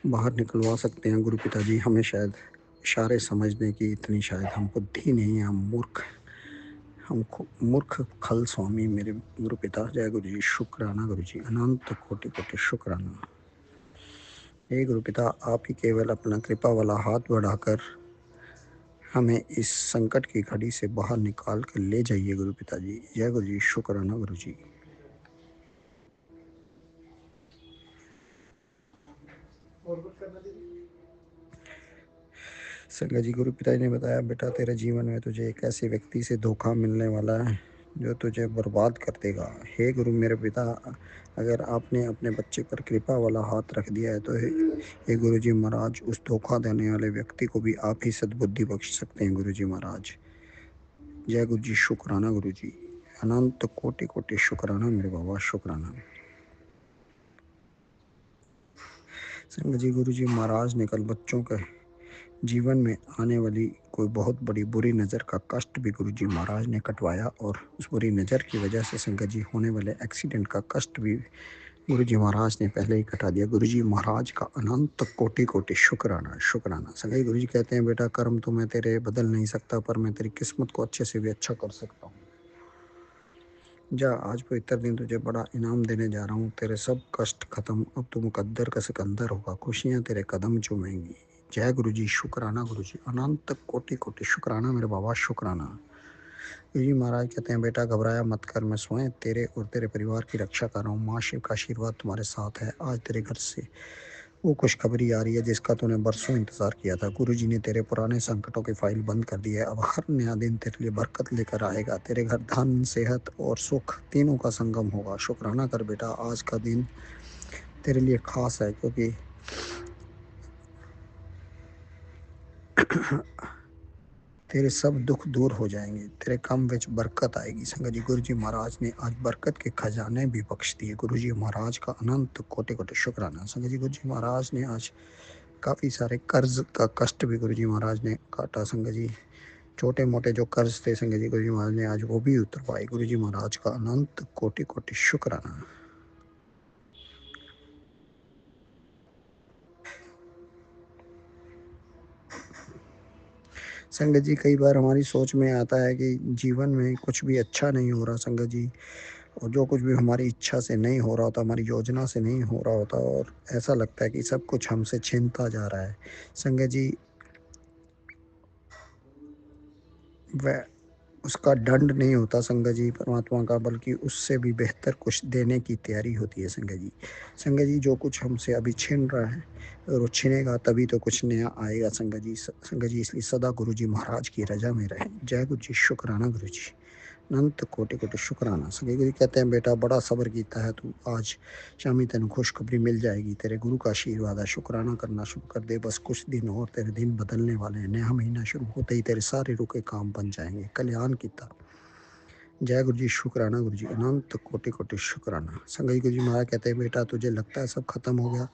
बाहर निकलवा सकते हैं। गुरु पिताजी, हमें शायद इशारे समझने की इतनी शायद हम बुद्धि नहीं है, हम मूर्ख खल स्वामी मेरे गुरु पिता। जय गुरु जी, शुक्राना गुरु जी, अनंत कोटि कोटि शुक्राना। हे गुरु पिता, आप ही केवल अपना कृपा वाला हाथ बढ़ाकर हमें इस संकट की घड़ी से बाहर निकाल कर ले जाइए गुरु पिताजी। जय गुरु जी, शुक्राना गुरु जी। संगत जी, गुरु पिताजी ने बताया, बेटा तेरे जीवन में तुझे एक ऐसे व्यक्ति से धोखा मिलने वाला है जो तुझे बर्बाद कर देगा। हे गुरु मेरे पिता, अगर आपने अपने बच्चे पर कृपा वाला हाथ रख दिया है तो हे गुरु जी महाराज, उस धोखा देने वाले व्यक्ति को भी आप ही सद्बुद्धि बख्श सकते हैं गुरु जी महाराज। जय गुरु जी, शुक्राना गुरु जी, अनंत कोटि कोटि शुक्राना मेरे बाबा, शुक्राना। संगत जी, गुरु जी महाराज ने कल बच्चों के जीवन में आने वाली कोई बहुत बड़ी बुरी नज़र का कष्ट भी गुरु जी महाराज ने कटवाया और उस बुरी नज़र की वजह से संगत जी होने वाले एक्सीडेंट का कष्ट भी गुरु जी महाराज ने पहले ही कटा दिया। गुरु जी महाराज का अनंत कोटि कोटि शुक्राना, शुक्राना। संगत गुरु जी कहते हैं, बेटा कर्म तो मैं तेरे बदल नहीं सकता, पर मैं तेरी किस्मत को अच्छे से भी अच्छा कर सकता हूँ। जा, आज पवित्र दिन तुझे बड़ा इनाम देने जा रहा हूँ। तेरे सब कष्ट खत्म, अब तू मुकद्दर का सिकंदर होगा, खुशियाँ तेरे कदम चूमेंगी। जय गुरु जी, शुक्राना गुरु जी, अनंत कोटि कोटि शुक्राना मेरे बाबा, शुक्राना। गुरु जी महाराज कहते हैं, बेटा घबराया मत कर, मैं स्वयं तेरे और तेरे परिवार की रक्षा कर रहा हूँ। माँ शिव का आशीर्वाद तुम्हारे साथ है। आज तेरे घर से वो खुशखबरी आ रही है जिसका तूने बरसों इंतजार किया था। गुरु जी ने तेरे पुराने संकटों की फाइल बंद कर दी है। अब हर नया दिन तेरे लिए बरकत लेकर आएगा। तेरे घर धन, सेहत और सुख तीनों का संगम होगा। शुक्राना कर बेटा, आज का दिन तेरे लिए खास है क्योंकि तेरे सब दुख दूर हो जाएंगे, तेरे काम विच बरकत आएगी। संगत जी, गुरु जी महाराज ने आज बरकत के खजाने भी बख्श दिए। गुरु जी महाराज का अनंत कोटि कोटि शुक्राना। संगत जी, गुरु जी महाराज ने आज काफ़ी सारे कर्ज का कष्ट भी गुरु जी महाराज ने काटा। संगत जी, छोटे मोटे जो कर्ज थे संगत जी, गुरु जी महाराज ने आज वो भी उतरवाए। गुरु जी महाराज का अनंत कोटि कोटि शुक्राना। संगत जी, कई बार हमारी सोच में आता है कि जीवन में कुछ भी अच्छा नहीं हो रहा संगत जी, और जो कुछ भी हमारी इच्छा से नहीं हो रहा होता, हमारी योजना से नहीं हो रहा होता, और ऐसा लगता है कि सब कुछ हमसे छीनता जा रहा है। संगत जी, वह उसका दंड नहीं होता संगत जी परमात्मा का, बल्कि उससे भी बेहतर कुछ देने की तैयारी होती है संगत जी। संगत जी, जो कुछ हमसे अभी छिन रहा है और वो छिनेगा तभी तो कुछ नया आएगा संगत जी। संगत जी, इसलिए सदा गुरु जी महाराज की रजा में रहे। जय गुरु जी, शुक्राना गुरु जी, अनंत कोटि कोटि शुक्राना। संगत गुरु कहते हैं, बेटा बड़ा सब्र कीता है तू, आज शामी तेन खुशखबरी मिल जाएगी। तेरे गुरु का आशीर्वाद है। शुक्राना करना शुरू कर दे, बस कुछ दिन और तेरे दिन बदलने वाले हैं। नया महीना शुरू होते ही तेरे सारे रुके काम बन जाएंगे। कल्याण कीता जय गुरु जी, शुक्राना गुरु जी, अनंत कोटि कोटि शुक्राना। संगत जी, गुरु जी महाराज कहते हैं बेटा तुझे लगता है सब खत्म हो गया,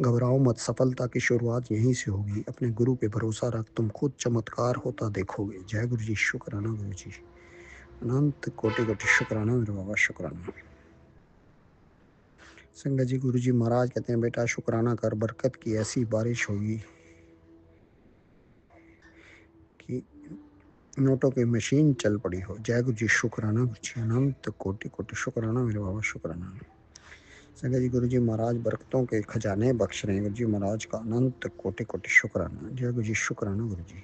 घबराओ मत, सफलता की शुरुआत यहीं से होगी। अपने गुरु पे भरोसा रख, तुम खुद चमत्कार होता देखोगे। जय गुरु जी, शुक्राना गुरु जी, अनंत कोटि कोटि शुक्राना मेरे बाबा, शुक्राना। संगत जी, गुरु जी महाराज कहते हैं बेटा शुक्राना कर, बरकत की ऐसी बारिश होगी कि नोटों की मशीन चल पड़ी हो। जय गुरु जी, शुक्राना गुरु जी, अनंत कोटि कोटि शुक्राना मेरे बाबा, शुक्राना। संगत जी, गुरु जी महाराज बरकतों के खजाने बख्श रहे हैं। गुरु जी महाराज का अनंत कोटि कोटि शुक्राना। जय गुरु जी, शुक्राना गुरु जी।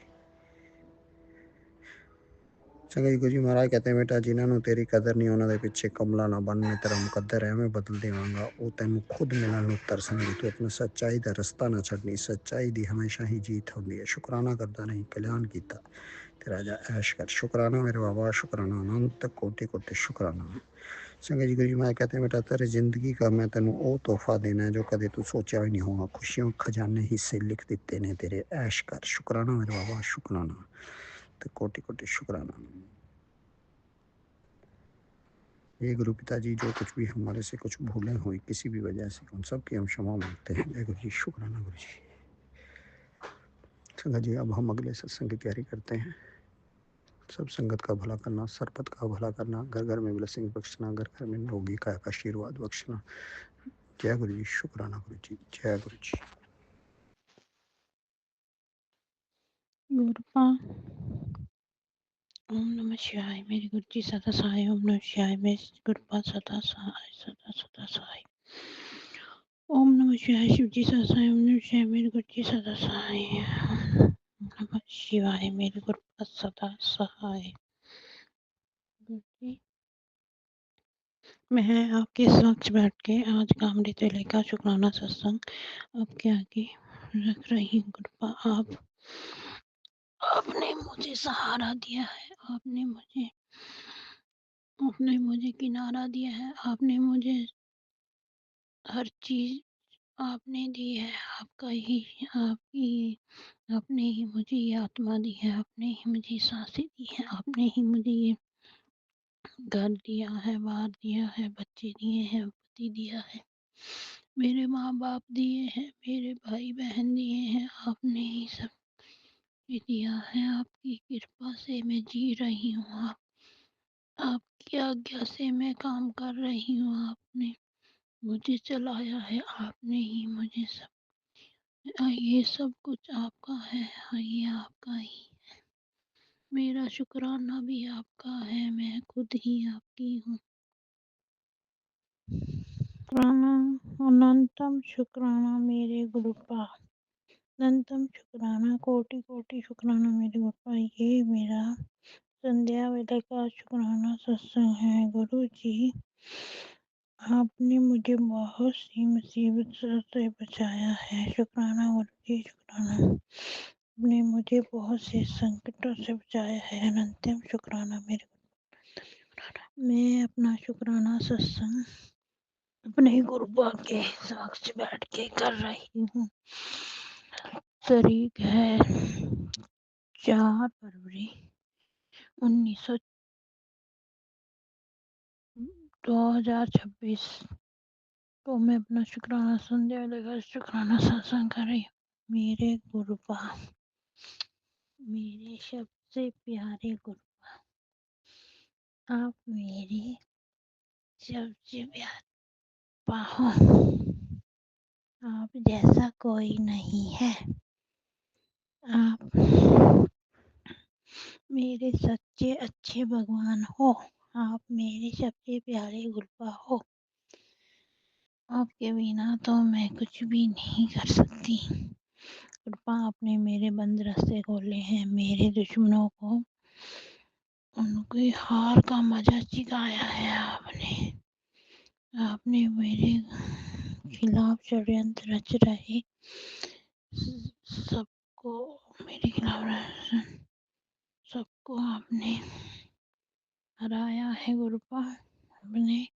संगत जी, गुरु जी महाराज कहते हैं बेटा जिन्होंने तेरी कदर नहीं उन्होंने पिछे कमला ना बन, मैं तेरा मुकद्दर है मैं बदल देवांगा। वो तेन खुद मिलन ਨੂੰ ਤਰਸਣਗੇ। तू अपना सच्चाई का रस्ता ना छड़नी, सच्चाई दी हमेशा ही जीत होती है। शुक्राना करता नहीं कल्याण किया ते राजा ऐश कर। शुक्राना मेरे बाबा, शुक्राना, अनंत कोटि कोटि शुक्राना। संगत जी, गुरु जी महाराज कहते हैं बेटा तेरे जिंदगी का मैं तेन वो तोहफा देना है जो कदे तू सोचा भी नहीं होगा। खुशियों खजाने हिस्से लिख दिते ने तेरे, ऐश कर। शुक्राना मेरे बाबा, शुक्राना, तो कोटि कोटि शुक्राना। ये गुरु पिताजी जो कुछ भी हमारे से कुछ भूलें हुई किसी भी वजह से, उन सब की हम क्षमा मांगते हैं। जय गुरु जी, शुक्राना गुरु जी। संगत जी, अब हम अगले सत्संग की तैयारी करते हैं। सब संगत का भला करना, सरपत का भला करना, घर घर में ब्लेसिंग बख्शना, घर घर में रोगी का आशीर्वाद बख्शना। जय गुरु जी, शुक्राना गुरु जी, जय गुरु जी। गुरुपा ओम नमः शिवाय। मेरे गुरु जी सदा सहाय। ओम नमः शिवाय। मेरे गुरुपा सदा सहाय, सदा सदा सहाय। ओम नमः शिवाय। शिव जी सदा सहाय। ओम नमः शिवाय। मेरे गुरु जी सदा सहाय। ओम नमः शिवाय। मेरे गुरुपा सदा सहाय। गुरु जी, मैं आपके समक्ष बैठ के आज का अमृत वेले का शुक्राना सत्संग आपके आगे रख रही हूँ। गुरुपा आपने मुझे सहारा दिया है, आपने मुझे किनारा दिया है, आपने मुझे हर चीज आपने दी है। आपने ही मुझे ये आत्मा दी है, आपने ही मुझे सांसें दी है, आपने ही मुझे ये घर दिया है, बार दिया है, बच्चे दिए हैं, पति दिया है, मेरे माँ बाप दिए हैं, मेरे भाई बहन दिए हैं। आपने ही सब ये दिया है। आपकी कृपा से मैं जी रही हूँ। आपकी आज्ञा से मैं काम कर रही हूँ। आपने मुझे चलाया है, आपने ही मुझे ये सब कुछ आपका है। ये आपका ही है। मेरा शुक्राना भी आपका है, मैं खुद ही आपकी हूँ। शुक्राना, अनंतम शुक्राना मेरे गुरुपा, अनंतम शुक्राना, कोटि कोटि शुक्राना मेरे गुरुपा। ये मेरा संध्या वेले का शुक्राना सत्संग है। गुरु जी, आपने मुझे बहुत सी मुसीबत से बचाया है। शुक्राना गुरु जी, शुक्राना। आपने मुझे बहुत से संकटों से बचाया है। अनंतम शुक्राना मेरे गुरु। मैं अपना शुक्राना सत्संग अपने गुरुपा के समक्ष बैठ के कर रही हूँ। तारीख है 4 फरवरी 2026। तो मैं अपना शुक्राना संध्या लगा शुक्राना सत्संग कर रही हूँ। मेरे गुरुपा, मेरे सबसे प्यारे गुरुपा, आप मेरे सबसे प्यारे हो। आप जैसा कोई नहीं है। आप मेरे सच्चे अच्छे भगवान हो। आप मेरे सबसे प्यारे गुरुपा हो। आपके बिना तो मैं कुछ भी नहीं कर सकती। गुरुपा, आपने मेरे बंद रास्ते खोले हैं। मेरे दुश्मनों को उनकी हार का मजा सिखाया है आपने। आपने मेरे खिलाफ षड्यंत्र रच रहे सबको, मेरे खिलाफ सबको आपने हराया है। गुरुपा, आपने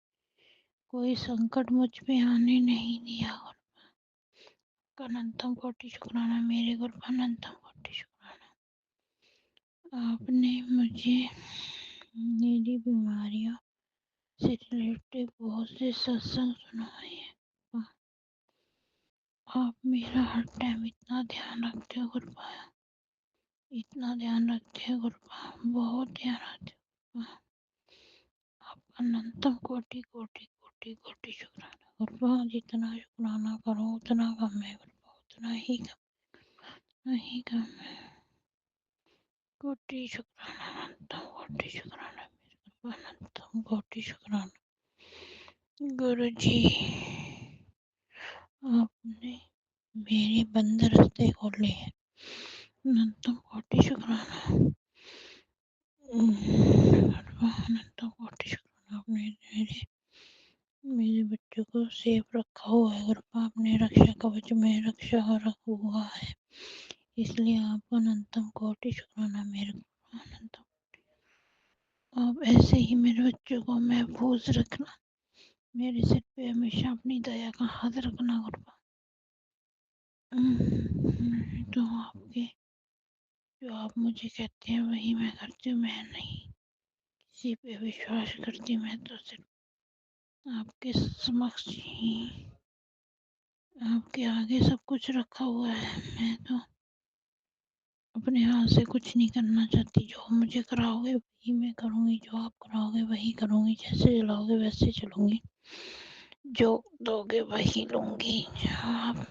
कोई संकट मुझ पे आने नहीं दिया। गुरुपा, अनंतम कोटि शुक्राना मेरे गुरुपा, अनंतम कोटि शुक्राना। आपने मुझे मेरी बीमारियों से रिलेटेड बहुत से सत्संग सुनाए हैं। आप मेरा हर टाइम इतना ध्यान रखते हो गुरुपा, इतना ध्यान रखते हो गुरुपा, बहुत ध्यान रखते हो गुरुपा। आपका अनंतम कोटि कोटि कोटि कोटि शुक्राना गुरुपा। जितना शुक्राना करो उतना कम है गुरुपा, उतना ही कम, उतना ही कम है। कोटि शुक्राना, अनंतम कोटि शुक्राना मेरे गुरुपा, अनंतम कोटि शुक्राना। गुरु जी आपने मेरे बंद रास्ते खोले हैं, अनंतम कोटि शुक्राना। अनंतम कोटि शुक्राना। आपने मेरे बच्चों को सेफ रखा हुआ है गुरुपा, अपने रक्षा कवच में रक्षा रखा हुआ है, इसलिए आपका अनंतम कोटि शुक्राना मेरे गुरुपा, अनंतम। आप ऐसे ही मेरे बच्चों को महफूज रखना, मेरे सिर पे हमेशा अपनी दया का हाथ रखना गुरुपा। तो आपके जो आप मुझे कहते हैं वही मैं करती हूँ, मैं नहीं किसी पे विश्वास करती, मैं तो सिर्फ आपके समक्ष ही, आपके आगे सब कुछ रखा हुआ है। मैं तो अपने हाथ से कुछ नहीं करना चाहती, जो मुझे कराओगे वही मैं करूँगी, जो आप कराओगे वही करूँगी, जैसे चलाओगे वैसे चलूँगी, जो दोगे वही लूँगी, जो आप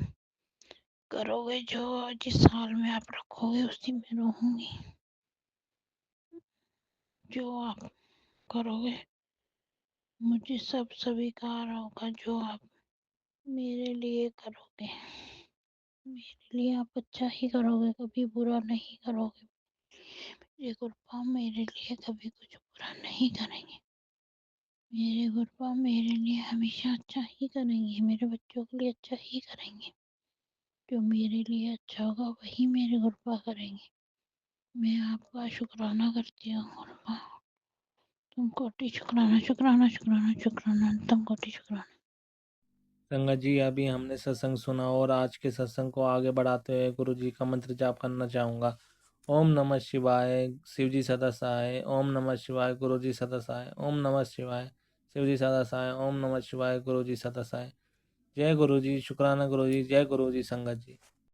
करोगे, जो जिस हाल में आप रखोगे उसी में रहूँगी, जो आप करोगे मुझे सब स्वीकार होगा, जो आप मेरे लिए करोगे, मेरे लिए आप अच्छा ही करोगे, कभी बुरा नहीं करोगे। मेरे गुरुपा मेरे लिए कभी कुछ बुरा नहीं करेंगे, मेरे गुरुपा मेरे लिए हमेशा अच्छा ही करेंगे, मेरे बच्चों के लिए अच्छा ही करेंगे, जो मेरे लिए अच्छा होगा वही मेरे गुरुपा करेंगे। मैं आपका शुक्राना करती हूँ गुरुपा, तुम कोटि शुक्राना शुक्राना शुक्राना शुक्राना, तुम कोटि शुक्राना। संगत जी, अभी हमने सत्संग सुना और आज के सत्संग को आगे बढ़ाते हुए गुरु जी का मंत्र जाप करना चाहूँगा। ओम नमः शिवाय, शिव जी सदा सहाय। ओम नमः शिवाय, गुरु जी सदा सहाय। ओम नमः शिवाय, शिव जी सदा सहाय। ओम नमः शिवाय, गुरु जी सदा सहाय। जय गुरु जी, शुक्राना गुरु जी, जय गुरु जी संगत जी।